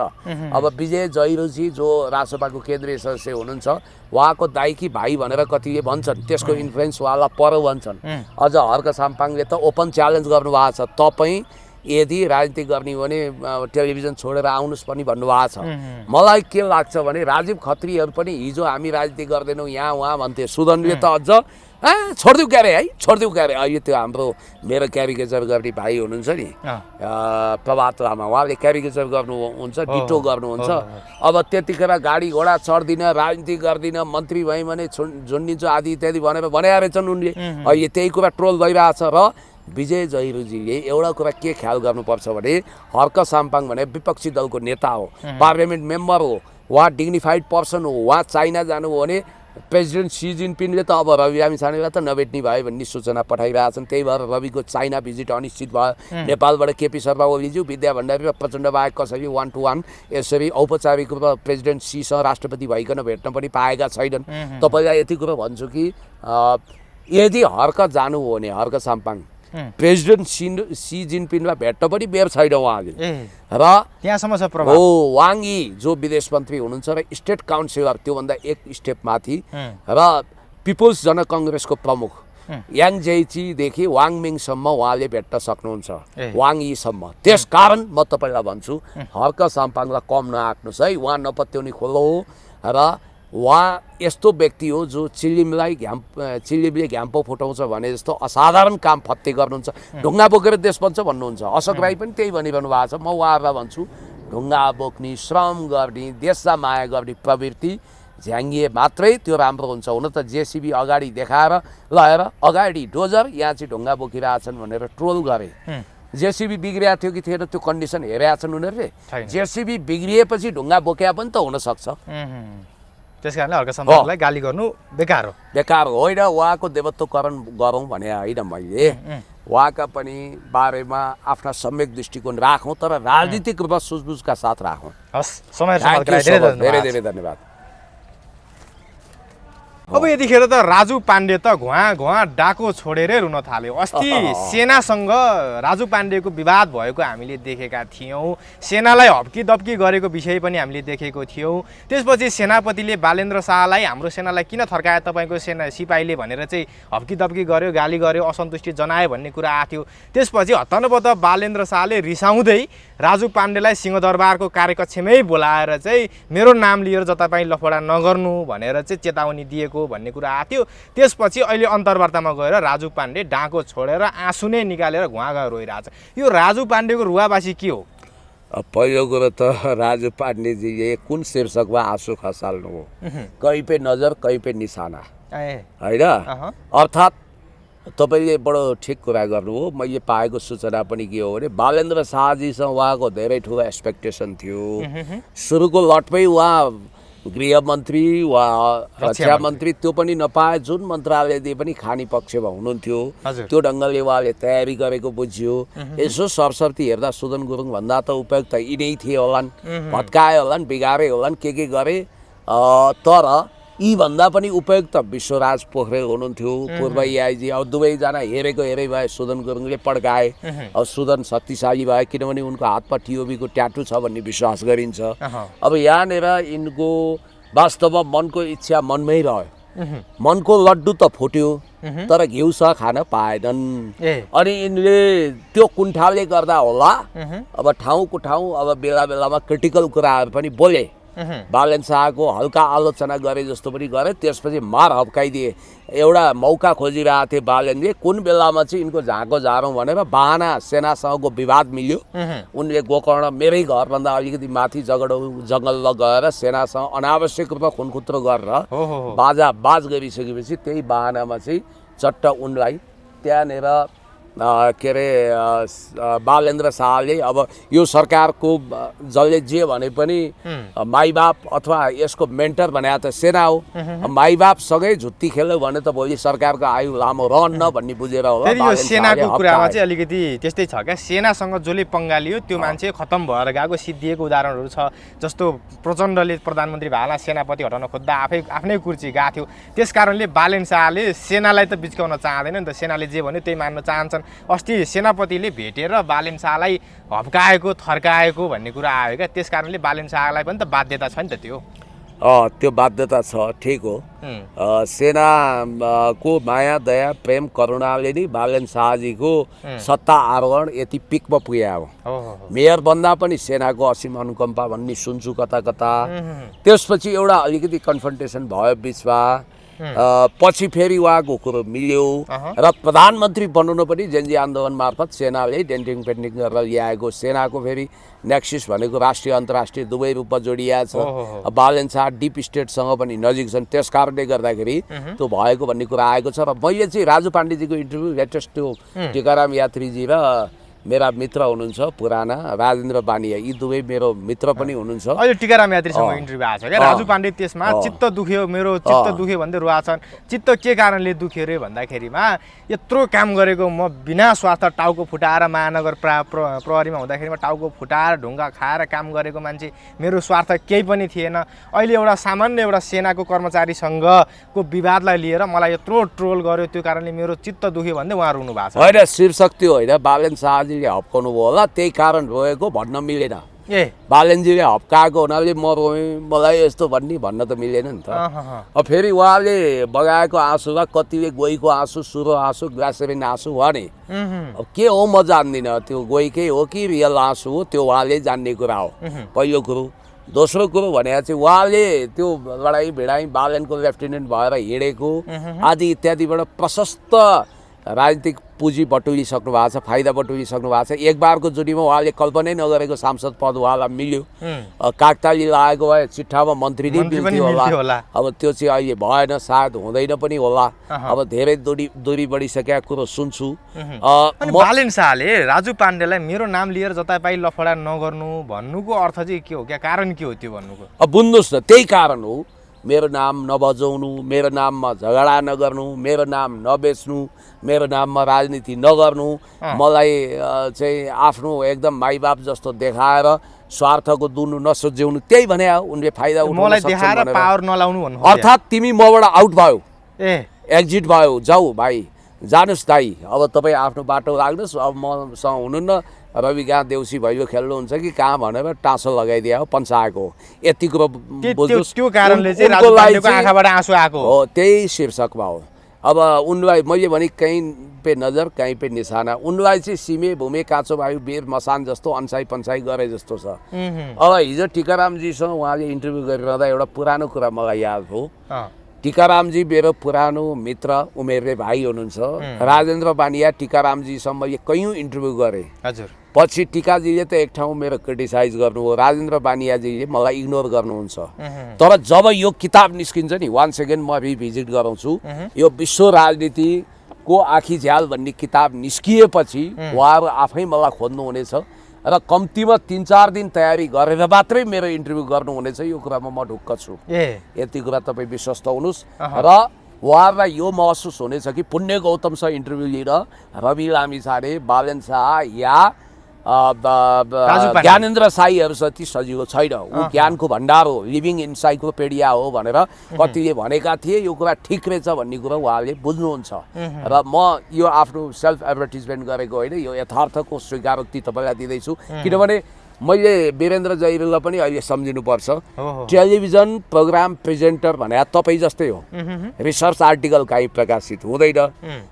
Speaker 1: अब विजय जैरूजी जो रासपाको केन्द्रीय सदस्य हुनुहुन्छ, उहाँको दाइ कि भाइ भनेर कतिले भन्छन्, त्यसको इन्फ्लुएन्स उहाँलाई पर भन्छन्। अझ हर्क साम्पाङले त ओपन च्यालेन्ज गर्नुभएको छ, तपाईँ यदि राजनीति गर्ने हो भने टेलिभिजन छोडेर आउनुहोस् पनि भन्नुभएको छ। मलाई के लाग्छ भने राजीव खत्रीहरू पनि हिजो हामी राजनीति गर्दैनौँ यहाँ उहाँ भन्थे, सुदनले त अझ छोडिदिउँ क्यारे है, छोडिदिउँ क्यारे। अहिले त्यो हाम्रो मेरो क्यारिकेचर गर्ने भाइ हुनुहुन्छ नि प्रभात लामा, उहाँले क्यारिकेचर गर्नुहुन्छ, डिटो गर्नुहुन्छ। अब त्यतिखेर गाडी घोडा चढ्दिनँ, राजनीति गर्दिनँ, मन्त्री भएँ भने झुन्डिन्छु आदि इत्यादि भनेर भने रहेछन् उनले। अहिले त्यही कुरा ट्रोल भइरहेछ। र विजय जैरूजीले एउटा कुरा के ख्याल गर्नुपर्छ भने हर्क साम्पाङ भने विपक्षी दलको नेता हो, पार्लियामेन्ट मेम्बर हो, उहाँ डिग्निफाइड पर्सन हो। उहाँ चाइना जानु हो भने प्रेसिडेन्ट सी जिनपिङले त अब रवि लामिछानेलाई त नभेट्ने भयो भन्ने सूचना पठाइरहेछन्। त्यही भएर रविको चाइना भिजिट अनिश्चित भयो। नेपालबाट केपी शर्मा ओलीज्यू, विद्या भण्डारी र प्रचण्ड बाहेक कसरी 1 to 1 यसरी औपचारिक रूपमा प्रेसिडेन्ट सीसँग राष्ट्रपति भइकन भेट्न पनि पाएका छैनन्। तपाईँलाई यति कुरो भन्छु कि यदि हर्क जानु हो भने हर्क साम्पाङ प्रेसिडेन्ट सी जिनपिङलाई भेट्न पनि बेर छैन उहाँले। र
Speaker 2: त्यहाँसम्म छ प्रभाव।
Speaker 1: हो, वाङ यी जो विदेश मन्त्री हुनुहुन्छ र स्टेट काउन्सिलर त्योभन्दा एक स्टेप माथि र पिपुल्स जनकङ्ग्रेसको प्रमुख याङ जेइचीदेखि वाङ मिङसम्म उहाँले भेट्न सक्नुहुन्छ, वाङ यीसम्म। त्यसकारण म तपाईँलाई भन्छु हर्क साम्पाङलाई कम नआक्नुहोस् है, उहाँ नपत्याउने खोलो हो। र उहाँ यस्तो व्यक्ति हो जो चिलिमले घ्याम्पो फुटाउँछ भने जस्तो असाधारण काम फत्ते गर्नुहुन्छ। ढुङ्गा बोकेर देश बन्छ भन्नुहुन्छ, अशोक राई पनि त्यही भनिरहनु भएको छ। म उहाँहरूलाई भन्छु ढुङ्गा बोक्ने, श्रम गर्ने, देशलाई माया गर्ने प्रवृत्ति झ्याङ्गिए मात्रै त्यो राम्रो हुन्छ। हुन त जेसिबी अगाडि देखाएर लगाएर अगाडि डोजर, यहाँ चाहिँ ढुङ्गा बोकिरहेछन् भनेर ट्रोल गरे। जेसिबी बिग्रिएको थियो कि थिएन त्यो कन्डिसन हेरेका छन् उनीहरूले। जेसिबी बिग्रिएपछि ढुङ्गा बोक्या पनि त हुनसक्छ।
Speaker 2: त्यसकारणले हर्क साम्पाङलाई गाली गर्नु बेकार हो।
Speaker 1: बेकार होइन, उहाँको देवत्वकरण गरौँ भने होइन, मैले उहाँका पनि बारेमा आफ्ना सम्यक दृष्टिकोण राखौँ, तर राजनीतिक रूपमा सुझबुझका साथ राखौँ।
Speaker 2: हस्, समय
Speaker 1: धेरै धेरै धन्यवाद।
Speaker 2: अब यतिखेर त राजु पाण्डे त घुवा डाको छोडेरै रुन थाल्यो। अस्ति सेनासँग राजु पाण्डेको विवाद भएको हामीले देखेका थियौँ, सेनालाई हप्की दप्की गरेको विषय पनि हामीले देखेको थियौँ। त्यसपछि सेनापतिले बालेन्द्र शाहलाई हाम्रो सेनालाई किन थर्काए तपाईँको सेना सिपाहीले भनेर चाहिँ हप्की दप्की गर्यो, गाली गर्यो, असन्तुष्टि जनायो भन्ने कुरा आएको थियो। त्यसपछि हत्तनपत्त बालेन्द्र शाहले रिसाउँदै राजु पाण्डेलाई सिंहदरबारको कार्यकक्षमै बोलाएर चाहिँ मेरो नाम लिएर जतापाई लफडा नगर्नु भनेर चाहिँ चेतावनी दिएको भन्ने कुरा आएको थियो। त्यसपछि अहिले अन्तर्वार्तामा गएर राजु पाण्डे डाँको छोडेर आँसु नै निकालेर घुवा रोइरहेछ। यो राजु पाण्डेको रुवाबासी के हो?
Speaker 1: पहिलो कुरो त राजु पाण्डेजीले कुन शीर्षकमा आँसु खसाल्नु हो? कहीँ पे नजर कहीँ पे निशाना होइन। अर्थात् तपाईँले बडो ठिक कुरा गर्नुभयो। मैले पाएको सूचना पनि के हो भने बालेन्द्र शाहजीसँग उहाँको धेरै ठुलो एक्सपेक्टेसन थियो। सुरुको लटमै उहाँ गृहमन्त्री वा रक्षा मन्त्री त्यो पनि नपाए, जुन मन्त्रालयले पनि खानी पक्षमा हुनुहुन्थ्यो त्यो ढङ्गले उहाँले तयारी गरेको बुझ्यो। यसो सरसर्ती हेर्दा सुदन गुरुङ भन्दा त उपयुक्त यिनै थिए होलान्, भत्काए होलान्, बिगारे होलान्, के गरे। तर यी भन्दा पनि उपयुक्त विश्वराज पोखरेल हुनुहुन्थ्यो, पूर्व एआइजी। अब दुवैजना हेरेको हेरे भए सुदन गुरुङले पड्काए। अब सुदन शक्तिशाली भयो किनभने उनको हातमा टिओबीको ट्याटु छ भन्ने विश्वास गरिन्छ। अब यहाँनिर यिनको वास्तवमा मनको इच्छा मनमै रह्यो, मनको लड्डु त फुट्यो तर घिउसँग खान पाएनन्। अनि यिनले त्यो कुण्ठाले गर्दा होला अब ठाउँको ठाउँ अब बेला बेलामा क्रिटिकल कुराहरू पनि बोले। बालेन्द्र शाहको हल्का आलोचना गरे जस्तो पनि गरे, त्यसपछि मार हप्काइदिए। एउटा मौका खोजिरहेको थिए बालेन्द्रले, कुन बेलामा चाहिँ यिनको झाँको झारौँ भनेर बाहना सेनासँगको विवाद मिल्यो। उनले गोकर्ण मेरै घरभन्दा अलिकति माथि जङ्गल गएर सेनासँग अनावश्यक रूपमा खुनखुत्रो गरेर बाज गरिसकेपछि त्यही बाहनामा चाहिँ चट्ट उनलाई त्यहाँनिर के अरे बालेन्द्र शाहले अब यो सरकारको जसले जे भने पनि माइबाप अथवा यसको मेन्टर भने त सेना हो। माइबापसँगै झुत्ती खेल्यो भने त भोलि सरकारको आयु लामो रहन्न भन्ने बुझेर होला।
Speaker 2: यो सेनाको कुरामा चाहिँ अलिकति त्यस्तै छ क्या, सेनासँग जसले पङ्गा लियो त्यो मान्छे खतम भएर गएको सिद्धिएको उदाहरणहरू छ। जस्तो प्रचण्डले प्रधानमन्त्री भाला सेनापति हटाउन खोज्दा आफ्नै कुर्सी गएको थियो। त्यस कारणले बालेन्द्र शाहले सेनालाई त बिच्काउन चाहँदैन नि त, सेनाले जे भन्यो त्यही मान्न चाहन्छन्। अस्ति सेनापतिले भेटेर बालेन्द्र शाहलाई हप्काएको थर्काएको भन्ने कुरा आयो क्या। त्यस कारणले बालेन्द्र शाहलाई पनि त बाध्यता छ नि त। त्यो बाध्यता छ, ठिक हो। सेनाको माया दया प्रेम करुणाले नै बालेन्द्र शाहजीको सत्ता आरोहण यति पिकमा पुग्यो हो। मेयर बन्दा पनि सेनाको असीम अनुकम्पा भन्ने सुन्छु कता कता। त्यसपछि एउटा अलिकति कन्फ्रन्टेसन भयो बिचमा, पछि फेरि उहाँको कुरो मिल्यो र प्रधानमन्त्री बनाउनु पनि जेनजी आन्दोलन मार्फत सेनाले डेन्टिङ पेन्टिङ गरेर ल्याएको। सेनाको फेरि नेक्सिस भनेको राष्ट्रिय अन्तर्राष्ट्रिय दुवै रूपमा जोडिएको छ। बालेन्द्र शाह डिप स्टेटसँग पनि नजिक छन्, त्यस कारणले गर्दाखेरि त्यो भएको भन्ने कुरा आएको छ। र मैले चाहिँ राजु पाण्डेजीको इन्टरभ्यू लेटेस्ट त्यो टिकाराम यात्रीजी र मेरा मित्र हुनुहुन्छ पुराना राजेन्द्र बानिया, यी दुवै मेरो मित्र पनि हुनुहुन्छ। अहिले टिकाराम यात्रीसँग इन्टरभ्यू आएको छ क्या। राजु पाण्डे त्यसमा चित्त दुख्यो, मेरो चित्त दुख्यो भन्दै रुवाछन्। चित्त के कारणले दुख्यो रे भन्दाखेरिमा यत्रो काम गरेको म बिना स्वार्थ टाउको फुटाएर महानगर प्रहरीमा हुँदाखेरिमा टाउको फुटाएर ढुङ्गा खाएर काम गरेको मान्छे, मेरो स्वार्थ केही पनि थिएन। अहिले एउटा सामान्य एउटा सेनाको कर्मचारीसँगको विवादलाई लिएर मलाई यत्रो ट्रोल गर्यो, त्यो कारणले मेरो चित्त दुख्यो भन्दै उहाँ रुनु भएको छ।
Speaker 1: होइन, शीर्षक त्यो होइन, बालेन्द्र शाहजीले हप्काउनु भयो होला, त्यही कारण रोएको भन्न मिलेन। बालेन्द्रजीले हप्काएको हुनाले म रोएँ, मलाई यस्तो भन्न त मिलेन नि त। अब फेरि उहाँले बगाएको आँसुमा कतिले गोहीको आँसु, सुरो आँसु, ग्लासेरिन आँसु भने अब के हो म जान्दिनँ, त्यो गोहीकै हो कि रियल आँसु हो त्यो उहाँले जान्ने कुरा हो पहिलो कुरो। दोस्रो कुरो भने चाहिँ उहाँले त्यो लडाइँ भिडाइँ बालेनको लेफ्टिनेन्ट भएर हिँडेको आदि इत्यादिबाट प्रशस्त राजनीतिक पुँजी बटुलिसक्नु भएको छ, फाइदा बटुलिसक्नु भएको छ। एक बारको जुडीमा उहाँले कल्पनै नगरेको सांसद पद उहाँलाई मिल्यो। कागताली लागेको भए चिट्ठामा मन्त्री नै मिल्थ्यो होला। अब त्यो चाहिँ अहिले भएन, सायद हुँदैन पनि होला। अब धेरै दूरी बढिसकेका कुरो सुन्छु।
Speaker 2: बालेन्द्र शाहले राजु पाण्डेलाई मेरो नाम लिएर जतापाई लफडा नगर्नु भन्नुको अर्थ चाहिँ के हो क्या, कारण के हो त्यो भन्नुको?
Speaker 1: अब बुझ्नुहोस् न, त्यही कारण हो मेरो नाम नबजाउनु, मेरो नाममा झगडा नगर्नु, मेरो नाम नबेच्नु, मेरो नाममा राजनीति नगर्नु, मलाई चाहिँ आफ्नो एकदम माइबाप जस्तो देखाएर स्वार्थको दुनु नसोझ्याउनु, त्यही भने उनले फाइदा उठाउन
Speaker 2: मलाई
Speaker 1: सक्छन्
Speaker 2: देखाएर
Speaker 1: भनेर।
Speaker 2: पावर नलाउनु भन्नु
Speaker 1: अर्थात् तिमी मबाट आउट भयो, एक्जिट भयो, जाऊ भाइ, जानुहोस् दाइ, अब तपाईँ आफ्नो बाटो राख्नुहोस्, अब मसँग हुनुहुन्न, रवि कहाँ देउसी भैलो खेल्नुहुन्छ कि कहाँ भनेर टाँसो लगाइदियो पन्साएको हो। यति कुरो बुझ्नुहोस्।
Speaker 2: त्यो कारणले चाहिँ राजु पाण्डेको आँखाबाट आँसु आएको
Speaker 1: हो, त्यही शीर्षकमा हो। अब उनलाई मैले भने कहीँ पे नजर कहीँ पे निशाना, उनलाई चाहिँ सिमे भूमे काँचो वायु बेर मसान जस्तो अन्साई पन्साई गरे जस्तो छ। अब हिजो टिकारामजीसँग उहाँले इन्टरभ्यू गरिरहँदा एउटा पुरानो कुरा मलाई याद हो। टिकारामजी मेरो पुरानो मित्र, उमेरले भाइ हुनुहुन्छ। राजेन्द्र बानिया टिकारामजीसँग मैले कैयौँ इन्टरभ्यू गरेँ।
Speaker 2: हजुर।
Speaker 1: पछि टिकाजीले त एक ठाउँ मेरो क्रिटिसाइज गर्नुभयो, राजेन्द्र बानियाजीले मलाई इग्नोर गर्नुहुन्छ। तर जब यो किताब निस्किन्छ नि, वान सेकेन्ड म रिभिजिट गराउँछु, यो विश्व राजनीतिको आँखी झ्याल भन्ने किताब निस्किएपछि उहाँहरू आफै मलाई खोज्नुहुनेछ र कम्तीमा 3-4 दिन तयारी गरेर मात्रै मेरो इन्टरभ्यू गर्नुहुनेछ। यो कुरामा म ढुक्क छु। यति कुरा तपाईँ विश्वस्त हुनुहोस्। र उहाँहरूलाई यो महसुस हुनेछ कि पुण्य गौतमसँग इन्टरभ्यू लिएर रवि लामिछाने, बालन शाह या ज्ञानेन्द्र साईहरू जति सजिलो छैन। ऊ ज्ञानको भण्डार हो, लिभिङ इन्साइक्लोपेडिया हो भनेर कतिले भनेका थिए। यो कुरा ठिक रहेछ भन्ने कुरा उहाँले बुझ्नुहुन्छ। र म यो आफ्नो सेल्फ एडभर्टिजमेन्ट गरेको होइन, यो यथार्थको स्वीकारोक्ति तपाईँलाई दिँदैछु। किनभने मैले वीरेन्द्र जैरूलाई पनि अहिले सम्झिनुपर्छ। टेलिभिजन प्रोग्राम प्रेजेन्टर भने तपाईँ जस्तै हो, रिसर्च आर्टिकल काहीँ प्रकाशित हुँदैन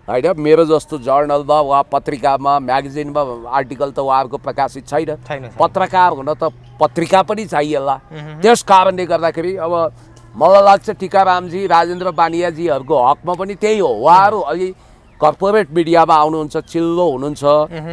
Speaker 1: होइन। मेरो जस्तो जर्नलमा वा पत्रिकामा म्यागजिनमा आर्टिकल त उहाँहरूको प्रकाशित छैन। पत्रकार हुन त पत्रिका पनि चाहिएला। त्यस कारणले गर्दाखेरि अब मलाई लाग्छ टिकारामजी, राजेन्द्र बानियाजीहरूको हकमा पनि त्यही हो। उहाँहरू अलि कर्पोरेट मिडियामा आउनुहुन्छ, चिल्लो हुनुहुन्छ,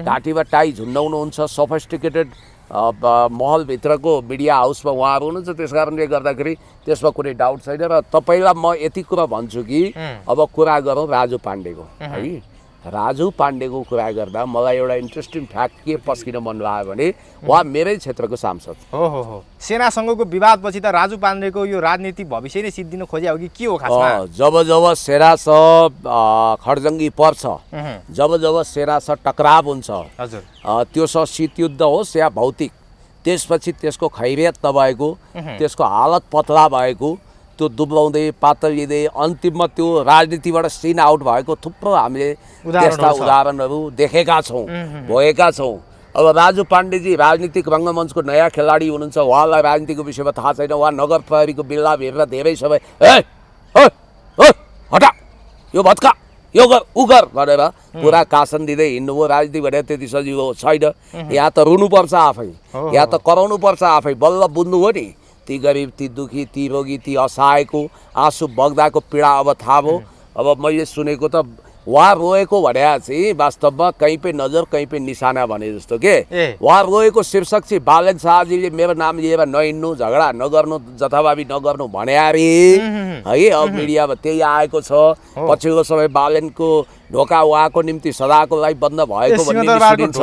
Speaker 1: घाँटीमा टाई झुन्डाउनुहुन्छ, सोफिस्टिकेटेड महलभित्रको मिडिया हाउसमा उहाँहरू हुनुहुन्छ। त्यस कारणले गर्दाखेरि त्यसमा कुनै डाउट छैन। र तपाईँलाई म यति कुरा भन्छु कि अब कुरा गरौँ राजु पाण्डेको है। राजु पाण्डेको कुरा गर्दा मलाई एउटा इन्ट्रेस्टिङ फ्याक्ट के पस्किन मन लाग्यो भने उहाँ मेरै क्षेत्रको सांसद
Speaker 2: हो। सेनासँगको विवादपछि त राजु पाण्डेको यो राजनीतिक भविष्य नै सिद्धिन खोज्या हो कि के हो खासमा?
Speaker 1: जब सेनासँग खड्जङ्गी पर्छ, जब सेनासँग टकराव हुन्छ,
Speaker 2: हजुर,
Speaker 1: त्योसँग शीतयुद्ध होस् या भौतिक, त्यसपछि त्यसको खैरियत नभएको, त्यसको हालत पतला भएको, त्यो दुब्लाउँदै पातलिँदै अन्तिममा त्यो राजनीतिबाट सिन आउट भएको थुप्रो हामीले त्यस्ता उदाहरणहरू देखेका छौँ, भएका छौँ। अब राजु पाण्डेजी राजनीतिक रङ्गमञ्चको नयाँ खेलाडी हुनुहुन्छ। उहाँलाई राजनीतिको विषयमा थाहा छैन। उहाँ नगर प्रहरीको बिल्ला हेरेर धेरै समय हटा, यो भत्का, यो गर, उ गर भनेर पुरा कासन दिँदै हिँड्नुभयो। राजनीति भने त्यति सजिलो छैन। यहाँ त रुनुपर्छ आफै, यहाँ त कराउनु पर्छ आफै। बल्ल बुझ्नुभयो नि, ती गरिब, ती दुखी, ती रोगी, ती असहायको आँसु बग्दाको पीडा अब थाहा भयो। अब मैले सुनेको त उहाँ रोएको भने चाहिँ वास्तवमा कहीँ पे नजर कहीँ पे निशाना भने जस्तो के। उहाँ रोएको शीर्षक चाहिँ बालन शाहजीले मेरो नाम लिएर नहिँड्नु, झगडा नगर्नु, जथाभावी नगर्नु भने अरे है। अब मिडियामा त्यही आएको छ। पछिल्लो समय बालनको ढोका उहाँको निम्ति सदाको लागि बन्द भएको भन्ने सुनिन्छ।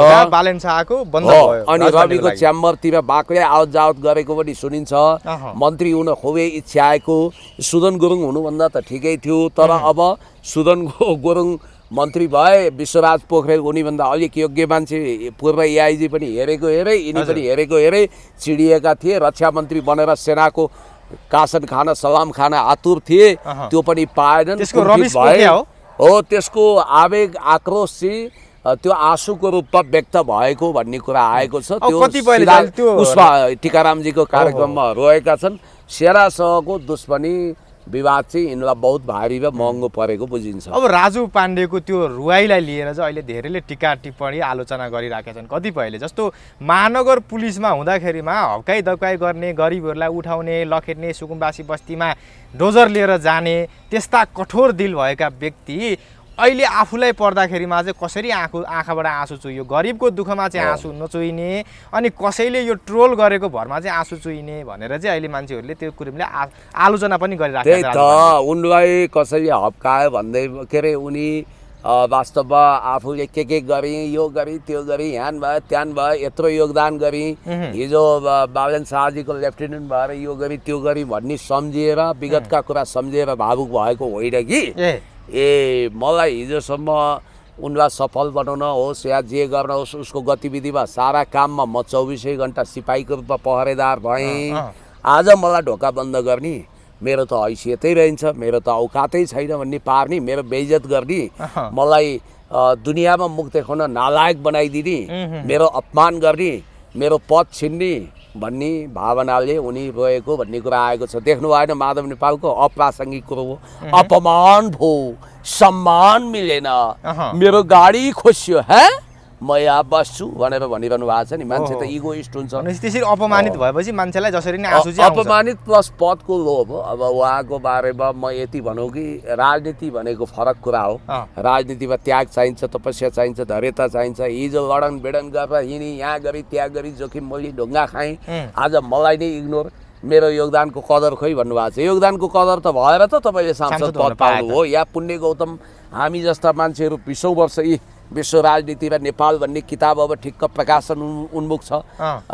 Speaker 1: अनि रविको च्याम्बरतिर बाक्लै आवत जावत गरेको पनि सुनिन्छ। मन्त्री हुन खुबै इच्छाएको सुदन गुरुङ हुनुभन्दा त ठिकै थियो। तर अब सुदन गुरुङ मन्त्री भए, विश्वराज पोखरेल उनीभन्दा अलिक योग्य मान्छे पूर्व एआइजी पनि हेरेको हेरे, यिनी पनि हेरेको हेरे चिडिएका थिए। रक्षा मन्त्री बनेर सेनाको कासन खान, सलाम खान आतुर थिए, त्यो पनि पाएनन्। हो, त्यसको आवेग, आक्रोश चाहिँ त्यो आँसुको रूपमा व्यक्त भएको भन्ने कुरा आएको छ। त्यो उसमा टिकारामजीको कार्यक्रममा रोएका छन्। सेनासँगको दुश्मनी विवाद चाहिँ यिनलाई बहुत भारी र महँगो परेको बुझिन्छ।
Speaker 2: अब राजु पाण्डेको त्यो रुवाईलाई लिएर चाहिँ अहिले धेरैले टिका टिप्पणी आलोचना गरिराखेका छन्। कतिपयले जस्तो महानगर पुलिसमा हुँदाखेरिमा हप्काइ दक्काइ गर्ने, गरिबहरूलाई उठाउने, लखेट्ने, सुकुम्बासी बस्तीमा डोजर लिएर जाने त्यस्ता कठोर दिल भएका व्यक्ति अहिले आफूलाई पर्दाखेरिमा चाहिँ कसरी आँखाबाट आँसु चुहियो, गरिबको दुःखमा चाहिँ आँसु नचुहिने, अनि कसैले यो ट्रोल गरेको भरमा चाहिँ आँसु चुहिने भनेर चाहिँ अहिले मान्छेहरूले त्यो कुराले आलोचना पनि गरिराखेका छन्।
Speaker 1: त्यही त, उनलाई कसैले हप्कायो भन्दै के अरे, उनी वास्तवमा आफूले के गरेँ, यो गरेँ, त्यो गरेँ, ह्यान भयो त्यान भयो, यत्रो योगदान गरेँ, हिजो बाबुजन शाहजीको लेफ्टिनेन्ट भएर यो गरेँ त्यो गरेँ भन्ने सम्झिएर विगतका कुरा सम्झिएर भावुक भएको होइन कि मलाई हिजोसम्म उनलाई सफल बनाउन होस् या जे गर्न होस् उसको गतिविधिमा सारा काममा म 24 घन्टा सिपाहीको रूपमा पहरेदार भएँ। आज मलाई ढोका बन्द गर्ने मेरो त हैसियतै रहन्छ, मेरो त औकातै छैन भन्ने पार्ने, मेरो बेइज्जत गर्ने, मलाई दुनियाँमा मुख देखाउन नालायक बनाइदिने, मेरो अपमान गर्ने, मेरो पद छिन्ने भन्ने भावनाले उनी रोएको भन्ने कुरा आएको छ। देख्नु भएन माधव नेपालको अप्रासङ्गिक कुरो हो, अपमान भो, सम्मान मिलेन, मेरो गाडी खोसियो, है म यहाँ बस्छु भनेर भनिरहनु भएको छ नि। मान्छे त इगोइस्ट हुन्छ।
Speaker 2: त्यसरी अपमानित भएपछि मान्छेलाई जसरी नै आँसु चाहिँ आउँछ।
Speaker 1: अपमानित प्लस पदको लोभ। अब उहाँको बारेमा म यति भनौँ कि राजनीति भनेको फरक कुरा हो। राजनीतिमा त्याग चाहिन्छ, तपस्या चाहिन्छ, धैर्यता चाहिन्छ। हिजो लडन बेडन गरेर हिँडी यहाँ गरी त्यहाँ गरी जोखिम मैले ढुङ्गा खाएँ, आज मलाई नै इग्नोर, मेरो योगदानको कदर खोइ भन्नुभएको छ। योगदानको कदर त भएर त तपाईँले सांसद पद पाउनु हो। या पुण्य गौतम हामी जस्ता मान्छेहरू 20औं वर्ष यी विश्व राजनीति र नेपाल भन्ने किताब अब ठिक्क प्रकाशन उन्मुख छ।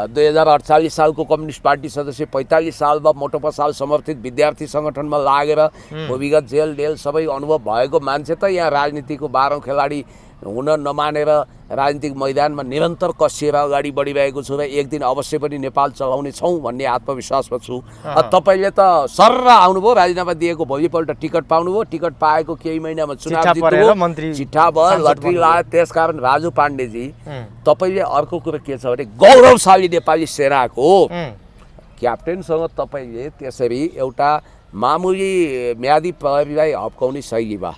Speaker 1: 2048 सालको कम्युनिस्ट पार्टी सदस्य, 45 सालमा मोटो पसाल समर्थित विद्यार्थी सङ्गठनमा लागेर भूमिगत जेल डेल सबै अनुभव भएको मान्छे त यहाँ राजनीतिको 12औं खेलाडी हुन नमानेर राजनीतिक मैदानमा निरन्तर कसिएर अगाडि बढिरहेको छु र एक दिन अवश्य पनि नेपाल चलाउने छौँ भन्ने आत्मविश्वासमा छु। तपाईँले त सर्र आउनुभयो, राजीनामा दिएको भोलिपल्ट टिकट पाउनुभयो, टिकट पाएको केही महिनामा चुनाव जित्नुभयो, चिठा भयो, लटरी लाग्यो। त्यसकारण राजु पाण्डेजी तपाईँले अर्को कुरो के छ भने गौरवशाली नेपाली सेनाको क्याप्टेनसँग तपाईँले त्यसरी एउटा मामुली म्यादी प्रहरीलाई हप्काउने शैलीमा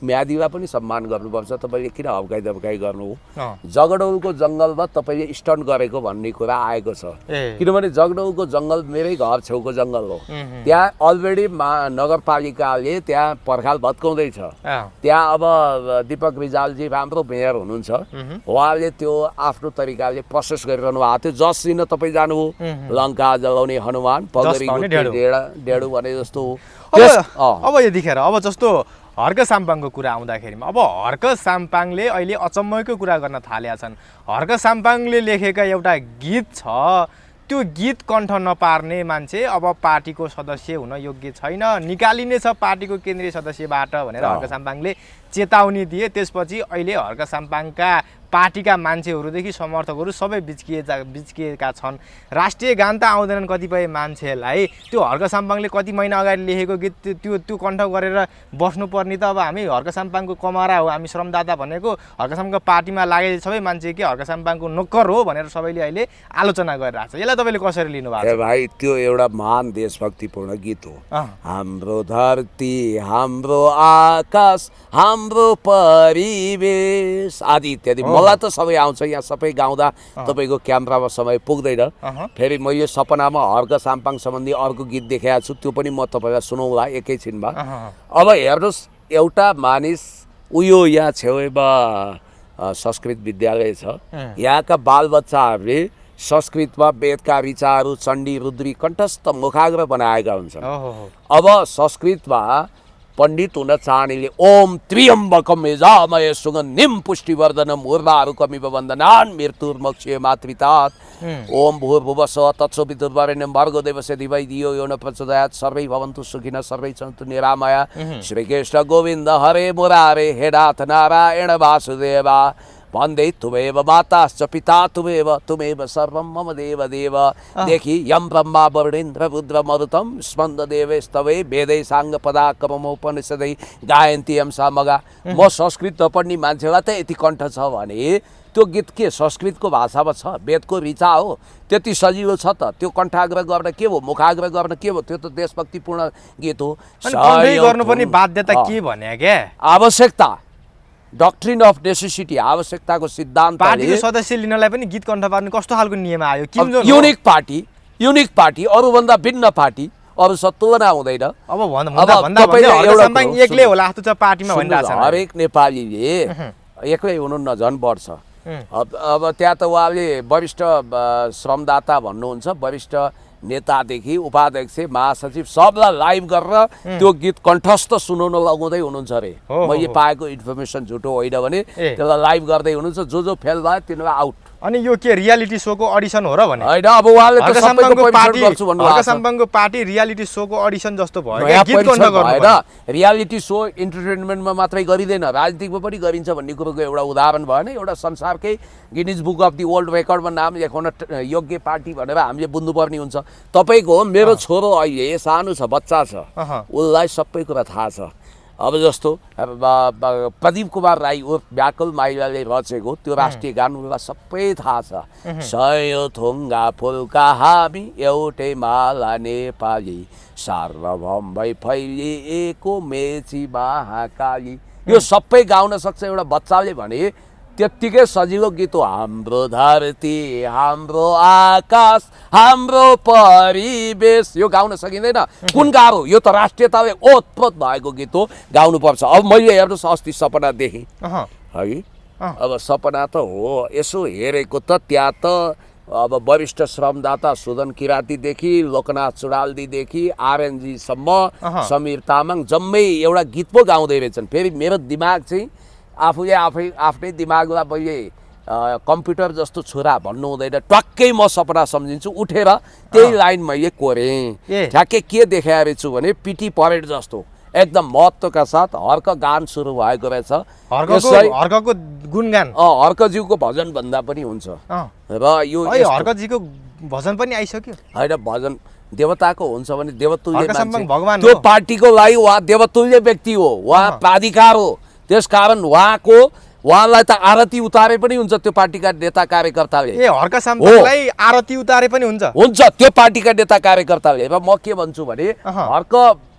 Speaker 1: म्यादीलाई पनि सम्मान गर्नुपर्छ। तपाईँले किन हप्काइ दप्काइ गर्नु हो? जगडौलको जङ्गलमा तपाईँले स्टन्ट गरेको भन्ने कुरा आएको छ। किनभने जगडौलको जङ्गल मेरै घर छेउको जङ्गल हो। त्यहाँ अलरेडी नगरपालिकाले त्यहाँ पर्खाल भत्काउँदैछ। त्यहाँ अब दीपक रिजालजी राम्रो मेयर हुनुहुन्छ, उहाँले त्यो आफ्नो तरिकाले प्रोसेस गरिरहनु भएको थियो। जस दिन तपाईँ जानुभयो, लङ्का जलाउने हनुमान पगरीको डेढु भने जस्तो।
Speaker 2: अब यतिखेर अब जस्तो हर्क साम्पाङको कुरा आउँदाखेरिमा अब हर्क साम्पाङले अहिले अचम्मको कुरा गर्न थालेका छन्। हर्क साम्पाङले लेखेका एउटा गीत छ, त्यो गीत कण्ठ नपार्ने मान्छे अब पार्टीको सदस्य हुन योग्य छैन, निकालिनेछ पार्टीको केन्द्रीय सदस्यबाट भनेर हर्क साम्पाङले चेतावनी दिए। त्यसपछि अहिले हर्क साम्पाङका पार्टीका मान्छेहरूदेखि समर्थकहरू सबै बिच्किएका छन्। राष्ट्रिय गान त आउँदैनन् कतिपय मान्छेलाई। त्यो हर्क साम्पाङले कति महिना अगाडि लेखेको गीत त्यो कण्ठ गरेर बस्नुपर्ने त अब हामी हर्क साम्पाङको कमरा हो, हामी श्रमदाता भनेको हर्क साम्पाङको पार्टीमा लागेको सबै मान्छे के हर्क साम्पाङको नोकर हो भनेर सबैले अहिले आलोचना गरिरहेको छ। यसलाई तपाईँले कसरी लिनुभएको छ?
Speaker 1: भाइ त्यो एउटा महान देशभक्तिपूर्ण गीत हो। हाम्रो धरती, हाम्रो आकाश, हाम्रो परिवेश आदि इत्यादि मलाई त सबै आउँछ। यहाँ सबै गाउँदा तपाईँको क्यामेरामा समय पुग्दैन। फेरि म यो सपनामा हर्क साम्पाङ सम्बन्धी अर्को गीत देखाएको छु, त्यो पनि म तपाईँलाई सुनाउँला एकैछिनमा। अब हेर्नुहोस्, एउटा मानिस उयो यहाँ छेउमा संस्कृत विद्यालय छ, यहाँका बालबच्चाहरूले संस्कृतमा वेदका ऋचाहरू चण्डी रुद्री कण्ठस्थ मुखाग्र बनाएका हुन्छन्। अब संस्कृतमा पण्डित हुन चाहनेले ओम त्र्यम्बकम यजामहे सुगन्धिं पुष्टिवर्धनम उर्वारुकमिव वन्दनान् मृत्युर्मोक्षये मातृतात् ओम भूर्भुवस्सुवः तत्सवितुर्वरेण्यं भर्गो देवस्य धीमहि धियो यो न प्रचोदयात् सर्वे भवन्तु सुखिनः सर्वे सन्तु निरामया। श्रीकृष्ण गोविन्द हरे मुरारे हे नाथ नारायण वासुदेवा वन्दे तुमेव माताश्च पिता तुमेव सर्वं मम देव देव। देखि यं ब्रह्मा वरुणेन्द्र रुद्र मरुतं स्पन्द देवैस्तवे वेदै साङ्ग पदाक्रमोपनिषदै गायन्ति यं सामगा। म संस्कृत नपढ्ने मान्छेलाई त यति कण्ठ छ भने त्यो गीत के संस्कृतको भाषामा छ, वेदको ऋचा हो, त्यति सजिलो छ त। त्यो कण्ठाग्रह गर्न के हो, मुखाग्रह गर्न के हो? त्यो त देशभक्तिपूर्ण गीत हो।
Speaker 2: गर्नुपर्ने बाध्यता के भने क्या?
Speaker 1: आवश्यकता, डक्ट्रिन अफ नेसेसिटी, आवश्यकताको सिद्धान्त।
Speaker 2: पार्टीको सदस्य लिनलाई पनि गीत कण्ठ पार्ने कस्तो खालको नियम आयो?
Speaker 1: युनिक पार्टी अरूभन्दा भिन्न पार्टी, अरूसँग तुलना हुँदैन। हरेक नेपालीले एक्लै हुनुहुन्न, झन् बढ्छ। अब त्यहाँ त उहाँले वरिष्ठ श्रमदाता भन्नुहुन्छ, वरिष्ठ नेतादेखि उपाध्यक्ष महासचिव सबलाई लाइभ गरेर त्यो गीत कण्ठस्थ सुनाउन लगाउँदै हुनुहुन्छ अरे। मैले पाएको इन्फर्मेसन झुटो होइन भने त्यसलाई लाइभ गर्दै हुनुहुन्छ। जो फेल भयो तिनीहरू आउट।
Speaker 2: अनि यो के रियालिटी शोको अडिसन हो र भने?
Speaker 1: होइन, अब उहाँले त सबैको परिचय गर्छु भन्नु
Speaker 2: हर्क साम्पाङको पार्टी रियालिटी शोको अडिसन जस्तो भयो।
Speaker 1: गीत कण्ठ गर्नु रियालिटी शो इन्टरटेनमेन्टमा मात्रै गरिँदैन, राजनीतिकमा पनि गरिन्छ भन्ने कुरोको एउटा उदाहरण भएन। एउटा संसारकै Guinness book of the world रेकर्डमा नाम लेखाउन योग्य पार्टी भनेर हामीले बुझ्नुपर्ने हुन्छ। तपाईँको मेरो छोरो अहिले सानो छ, बच्चा छ, उसलाई सबै कुरा थाहा छ। अब जस्तो प्रदीप कुमार राई उर्फ व्याकुल माइलाले रचेको त्यो राष्ट्रिय गान उसलाई सबै थाहा छ। सय थुङ्गा फुलका हामी एउटै माला नेपाली सार्वभौम भई फैलिएको मेची महाकाली, यो सबै गाउन सक्छ एउटा बच्चाले भने त्यत्तिकै सजिलो गीत हो। हाम्रो धरती, हाम्रो आकाश, हाम्रो परिवेश, यो गाउन सकिँदैन। कुन गाह्रो, यो त राष्ट्रियताले ओतप्रोत भएको गीत हो, गाउनुपर्छ। अब मैले हेर्नुहोस् अस्ति सपना देखेँ है, अब सपना त हो, यसो हेरेको त त्यहाँ त अब वरिष्ठ श्रमदाता सुदन किरातीदेखि लोकनाथ चुडाल्दीदेखि आरएनजीसम्म समीर तामाङ जम्मै एउटा गीत पो गाउँदै रहेछन्। फेरि मेरो दिमाग चाहिँ आफूले आफ्नै दिमागलाई मैले कम्प्युटर जस्तो छोरा भन्नु हुँदैन, टक्कै म सपना सम्झिन्छु। उठेर त्यही लाइन मैले कोरेँ। ठ्याक्कै के देखाएको छु भने पिटी परेड जस्तो एकदम महत्त्वका साथ हर्क गान सुरु भएको रहेछ।
Speaker 2: हर्कको गुणगान
Speaker 1: हर्कज्यूको भजन भन्दा पनि हुन्छ। र यो
Speaker 2: हर्कजीको भजन पनि आइसक्यो
Speaker 1: होइन, भजन देवताको हुन्छ भने देवतुल्य
Speaker 2: भगवान
Speaker 1: त्यो पार्टीको लागि उहाँ देवतुल्य व्यक्ति हो, उहाँ प्राधिकार हो। त्यसकारण उहाँलाई त आरती उतारे पनि हुन्छ त्यो पार्टीका नेता कार्यकर्ताले।
Speaker 2: हर्क साम्पाङलाई आरती उतारे पनि हुन्छ
Speaker 1: त्यो पार्टीका नेता कार्यकर्ताले। र म के भन्छु भने हर्क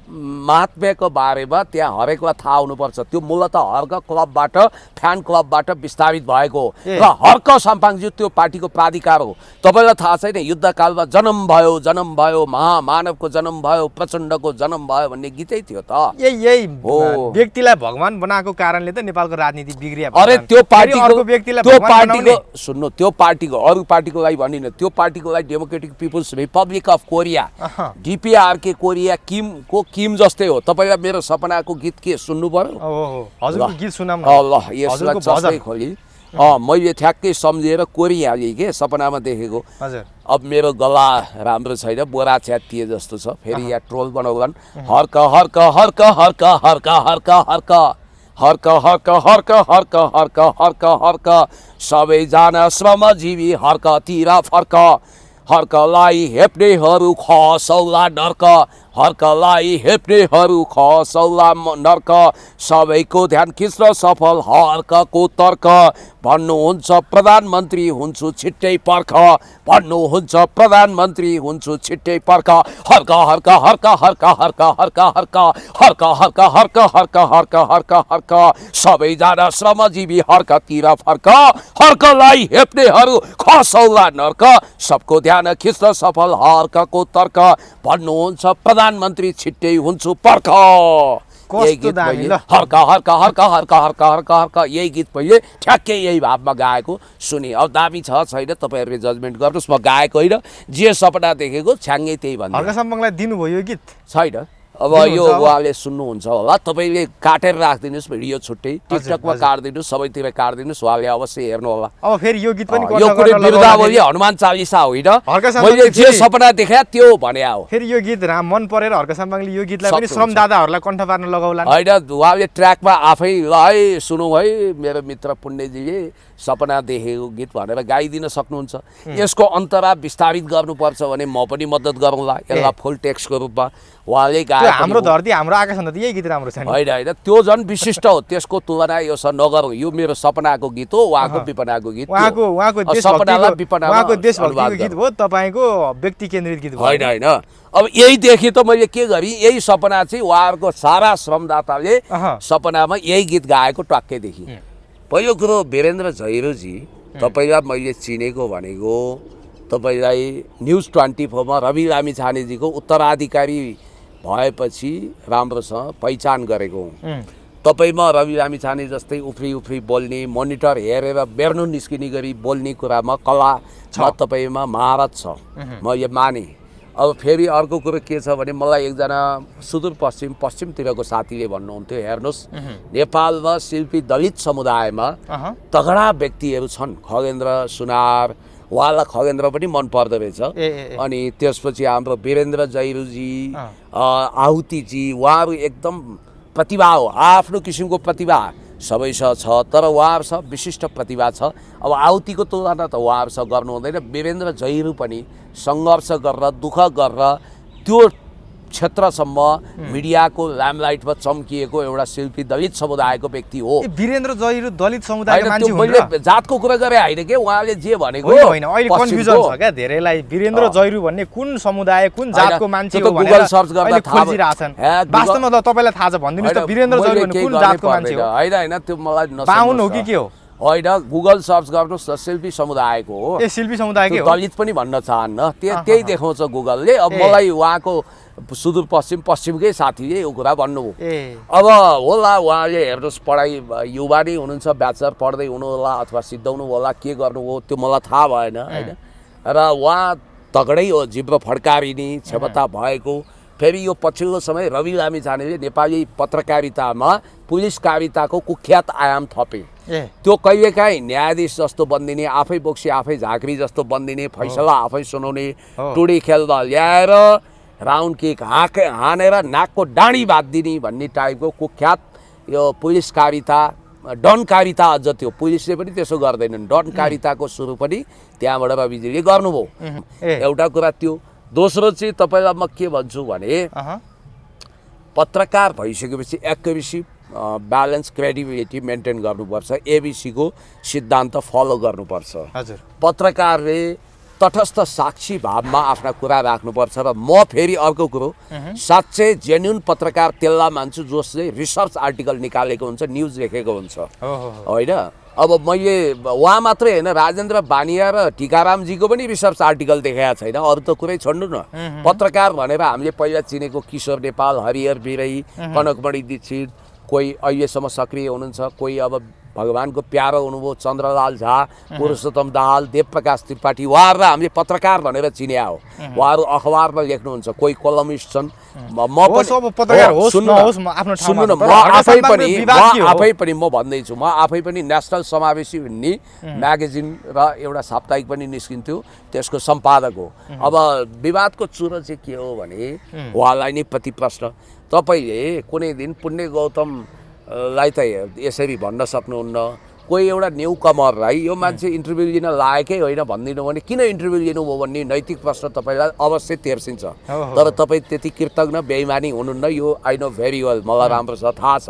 Speaker 1: महात्म्यको बारेमा त्यहाँ हरेकलाई थाहा हुनुपर्छ। त्यो मूलतः हर्क क्लबबाट, फ्यान क्लबबाट विस्तारित भएको हो। र हर्क साम्पाङज्यू त्यो पार्टीको प्राधिकार हो। तपाईँलाई थाहा छैन युद्धकालमा जन्म भयो, महामानवको जन्म भयो, प्रचण्डको जन्म भयो भन्ने गीतै थियो त।
Speaker 2: यही व्यक्तिलाई भगवान बनाएको कारणले त नेपालको राजनीति बिग्रियो।
Speaker 1: अरे त्यो पार्टीको
Speaker 2: व्यक्तिलाई
Speaker 1: सुन्नु, त्यो पार्टीको अरू पार्टीको लागि भनिन, त्यो पार्टीको लागि democratic people's republic of Korea DPRK Korea Kim जस्तै हो। तपाईँलाई मेरो सपनाको गीत के सुन्नु पर्यो?
Speaker 2: हजुरको गीत सुनाउँ न।
Speaker 1: ल यसलाई जस्तै खोली मैले ठ्याक्कै सम्झेर कोरिहालेँ के सपनामा देखेको। अब मेरो गला राम्रो छैन, बोरा च्यातिए जस्तो छ। फेरि यहाँ ट्रोल बनाउलान्। हर्क हर्क हर्क हर्क हर्क हर्क हर्क हर्क हर्क हर्क हर्क हर्क हर्क हर्क सबैजना श्रमजीवी हर्कतिर फर्क, हर्कलाई हेप्नेहरू खसौला नर्क, हर्कलाई हेप्नेहरू खसौला नर्क, सबैको ध्यान खिच्न सफल हर्कको तर्क, भन्नुहुन्छ प्रधानमन्त्री हुन्छु छिट्टै पर्ख, भन्नुहुन्छ प्रधानमन्त्री हुन्छु छिट्टै पर्ख, हर्क हर्क हर्क हर्क हर्क हर्क हर्क हर्क हर्क हर्क हर्क हर्क हर्क हर्क सबैजना श्रमजीवी हर्कतिर फर्क, हर्कलाई हेप्नेहरू खसौला नर्क, सबको ध्यान खिच्न सफल हर्कको तर्क, भन्नुहुन्छ प्रधानमन्त्री छिट्टै हुन्छु पर्ख। यही गीत मैले हर्क हर्क हर्क हर्क हर्क हर्क हर्क यही गीत मैले ठ्याक्कै यही भावमा गाएको सुने। अब दामी छ छैन तपाईँहरूले जजमेन्ट गर्नुहोस्, म गाएको होइन, जे सपना देखेको छ्याङ्गै त्यही भन्नु।
Speaker 2: हर्क साम्पाङलाई दिनुभयो यो गीत
Speaker 1: छैन? अब यो उहाँले सुन्नुहुन्छ होला, तपाईँले काटेर राखिदिनुहोस् भिडियो छुट्टै, टिकटकमा काटिदिनुहोस्, सबैतिर काटिदिनुहोस्, उहाँले अवश्य हेर्नु होला।
Speaker 2: अब फेरि यो गीत पनि
Speaker 1: यो कुनै बिरुदावली हनुमान चालिसा होइन, मैले जे सपना देखाए त्यो भने हो।
Speaker 2: फेरि यो गीत मन परेर हर्क साम्पाङले यो गीतलाई पनि श्रमदाताहरूलाई कण्ठ पार्न लगाउला
Speaker 1: होइन? उहाँले ट्र्याकमा आफै ल है सुनौ है मेरो मित्र पुण्यजीले सपना देखेको गीत भनेर गाइदिन सक्नुहुन्छ। यसको अन्तरा विस्तारित गर्नुपर्छ भने म पनि मद्दत गरौँला, यसलाई फुल टेक्स्टको रूपमा उहाँले गाए।
Speaker 2: हाम्रो धरती हाम्रो आकाश भन्दा यही गीत राम्रो छ
Speaker 1: होइन होइन, त्यो झन् विशिष्ट हो, त्यसको तुलना योसँग नगरौँ। यो मेरो सपनाको गीत हो, उहाँको विपनाको गीत,
Speaker 2: उहाँको देशभक्तिको गीत हो, तपाईँको व्यक्ति केन्द्रित गीत
Speaker 1: होइन होइन। अब यही देखेँ त मैले के गरेँ, यही सपना चाहिँ उहाँहरूको सारा श्रमदाताले सपनामा यही गीत गाएको ट्वाक्कै देखेँ। पहिलो कुरो वीरेन्द्र झैरोजी तपाईँलाई मैले चिनेको भनेको तपाईँलाई न्युज 24 रवि लामिछानेजीको उत्तराधिकारी भएपछि राम्रोसँग पहिचान गरेको हुँ। तपाईँमा रवि लामिछाने जस्तै उफ्री बोल्ने, मोनिटर हेरेर बेर्नु निस्किने गरी बोल्ने कुरामा कला छ, तपाईँमा महारत छ, म यो माने। अब फेरि अर्को कुरो के छ भने मलाई एकजना पश्चिमतिरको साथीले भन्नुहुन्थ्यो, हेर्नुहोस् नेपालमा शिल्पी दलित समुदायमा तगडा व्यक्तिहरू छन्। खगेन्द्र सुनार, उहाँलाई खगेन्द्र पनि मन पर्दो रहेछ। अनि त्यसपछि हाम्रो वीरेन्द्र जैरूजी, आहुतिजी, उहाँहरू एकदम प्रतिभा हो, आफ्नो किसिमको प्रतिभा सबैसँग छ, तर उहाँहरूसँग विशिष्ट प्रतिभा छ। अब आहुतिको तुलना त उहाँहरूसँग गर्नु हुँदैन। वीरेन्द्र जैरू पनि सङ्घर्ष गरेर दुःख गरेर त्यो क्षेत्रसम्म मिडियाको ल्यामलाइटमा चम्किएको एउटा शिल्पी दलित समुदायको व्यक्ति हो।
Speaker 2: वीरेन्द्र जैरू दलित समुदायको मान्छे हुन्।
Speaker 1: मैले जातको कुरा गरे होइन के, उहाँले जे भनेको
Speaker 2: होइन। अहिले कन्फ्युजन छ क्या धेरैलाई, वीरेन्द्र जैरू भन्ने कुन समुदाय कुन जातको मान्छे हो भनेर
Speaker 1: गुगल सर्च गर्दा थाहा
Speaker 2: खोजिरहेछन्। वास्तवमा त तपाईँलाई थाहा छ भनिदिनुहोस् त, वीरेन्द्र जैरू भन्ने कुन जातको मान्छे हो?
Speaker 1: होइन त्यो मलाई
Speaker 2: बाहुन हो कि के हो?
Speaker 1: होइन, गुगल सर्च गर्नुहोस् न, शिल्पी समुदायको हो।
Speaker 2: शिल्पी समुदायकै हो,
Speaker 1: दलित पनि भन्न चाहन्न, त्यही देखाउँछ गुगलले। अब मलाई उहाँको सुदूरपश्चिमकै साथीले यो कुरा भन्नुभयो। अब होला उहाँले हेर्नुहोस्, पढाइ युवा नै हुनुहुन्छ, ब्याचलर पढ्दै हुनु होला अथवा सिद्धाउनु होला, के गर्नुभयो त्यो मलाई थाहा भएन होइन। र उहाँ तगडै हो, जिब्रो फड्कारिने क्षमता भएको। फेरि यो पछिल्लो समय रवि लामिछानेले नेपाली पत्रकारितामा पुलिस कारिताको कुख्यात आयाम थपे। त्यो कहिलेकाहीँ न्यायाधीश जस्तो बनिदिने, आफै बोक्सी आफै झाँक्री जस्तो बनिदिने, फैसला आफै सुनाउने, टुडी खेल्दा ल्याएर राउन्ड किक हानेर नाकको डाँडी बाँधिदिने भन्ने टाइपको कुख्यात यो पुलिस कारिता, डनकारिता। अझ त्यो पुलिसले पनि त्यसो गर्दैनन्। डनकारिताको सुरु पनि त्यहाँबाट रविजीले गर्नुभयो। एउटा कुरा त्यो। दोस्रो चाहिँ तपाईँलाई म के भन्छु भने, पत्रकार भइसकेपछि एक्युरेसी, ब्यालेन्स, क्रेडिबिलिटी मेन्टेन गर्नुपर्छ। एबिसीको सिद्धान्त फलो गर्नुपर्छ।
Speaker 2: हजुर,
Speaker 1: पत्रकारले तटस्थ साक्षी भावमा आफ्ना कुरा राख्नुपर्छ। र म फेरि अर्को कुरो, साँच्चै जेन्युन पत्रकार त्यसलाई मान्छु जसले रिसर्च आर्टिकल निकालेको हुन्छ, न्युज लेखेको हुन्छ होइन। अब मैले उहाँ मात्रै होइन, राजेन्द्र बानिया र टिकारामजीको पनि रिसर्च आर्टिकल देखाएको छैन। अरू त कुरै छोड्नु न। पत्रकार भनेर हामीले पहिला चिनेको किशोर नेपाल, हरिहर बिरही, कनकमणि दीक्षित, कोही अहिलेसम्म सक्रिय हुनुहुन्छ, कोही अब भगवानको प्यारो हुनुभयो चन्द्रलाल झा, पुरुषोत्तम दाहाल, देवप्रकाश त्रिपाठी, उहाँहरूलाई हामीले पत्रकार भनेर चिन्या हो। उहाँहरू अखबारमा लेख्नुहुन्छ, कोही कलमिस्ट छन्। म आफै पनि म भन्दैछु, म आफै पनि नेसनल समावेशी भन्ने म्यागजिन र एउटा साप्ताहिक पनि निस्किन्थ्यो, त्यसको सम्पादक हो। अब विवादको चुरो चाहिँ के हो भने, उहाँलाई नै प्रति प्रश्न, तपाईँले कुनै दिन पुण्य गौतमलाई त यसरी भन्न सक्नुहुन्न, कोही एउटा न्यू कमरलाई यो मान्छे इन्टरभ्यू लिन लायकै होइन भनिदिनु भने किन इन्टरभ्यू लिनुभयो भन्ने नैतिक प्रश्न तपाईँलाई अवश्य तेर्सिन्छ। तर तपाईँ त्यति कृतज्ञ बेइमानी हुनुहुन्न, यो आई नो भेरी वेल, मलाई राम्रोसँग थाहा छ।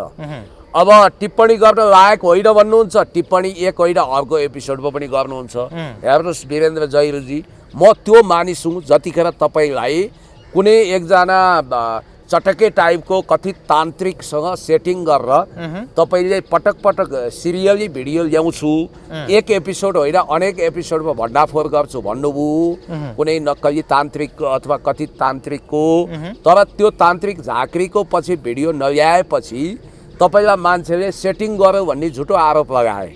Speaker 1: अब टिप्पणी गर्न लायक होइन भन्नुहुन्छ, टिप्पणी एक होइन अर्को एपिसोडमा पनि गर्नुहुन्छ। हेर्नुहोस् वीरेन्द्र जैरूजी, म त्यो मानिस हुँ जतिखेर तपाईँलाई कुनै एकजना चटके टाइपको कथित तान्त्रिकसँग सेटिङ गरेर तपाईँले पटक पटक सिरियली भिडियो ल्याउँछु, एक एपिसोड होइन अनेक एपिसोडमा भण्डाफोर गर्छु भन्नुभयो कुनै नक्कली तान्त्रिक अथवा कथित तान्त्रिकको। तर त्यो तान्त्रिक झाँक्रीको पछि भिडियो नल्याएपछि तपाईँलाई मान्छेले सेटिङ गर्यो भन्ने झुटो आरोप लगाए।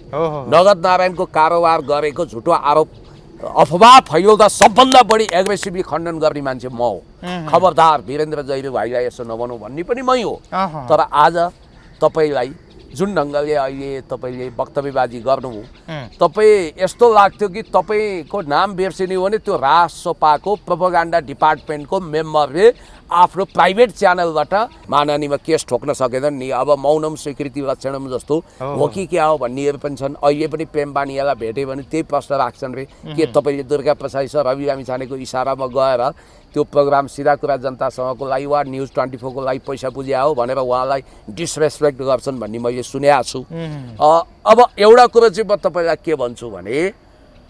Speaker 1: नगद नारायणको कारोबार गरेको झुटो आरोप, अफवाह फैलाउँदा सबभन्दा बढी एग्रेसिभली खण्डन गर्ने मान्छे म हो। खबरदार वीरेन्द्र जैरू भाइलाई यसो नभनौँ भन्ने पनि मै हो। तर आज तपाईँलाई जुन ढङ्गले अहिले तपाईँले वक्तव्यबाजी गर्नुभयो, तपाईँ यस्तो लाग्थ्यो कि तपाईँको नाम बिर्सिने हो भने त्यो रासोपाको प्रोपोगेन्डा डिपार्टमेन्टको मेम्बरले आफ्नो प्राइभेट च्यानलबाट माननीयमा केस ठोक्न सकेनन् नि। अब मौनम स्वीकृति लक्षणम जस्तो हो कि क्या हो भन्नेहरू पनि छन्। अहिले पनि प्रेम बानियालाई भेट्यो भने त्यही प्रश्न राख्छन् रे, के तपाईँले दुर्गा प्रसाद सर, रवि लामिछानेको इसारामा गएर त्यो प्रोग्राम सिधा कुरा जनतासँगको लागि वा न्युज 24 को लागि पैसा बुझ्या हो भनेर उहाँलाई डिसरेस्पेक्ट गर्छन् भन्ने मैले सुनेको छु। अब एउटा कुरो चाहिँ म तपाईँलाई के भन्छु भने,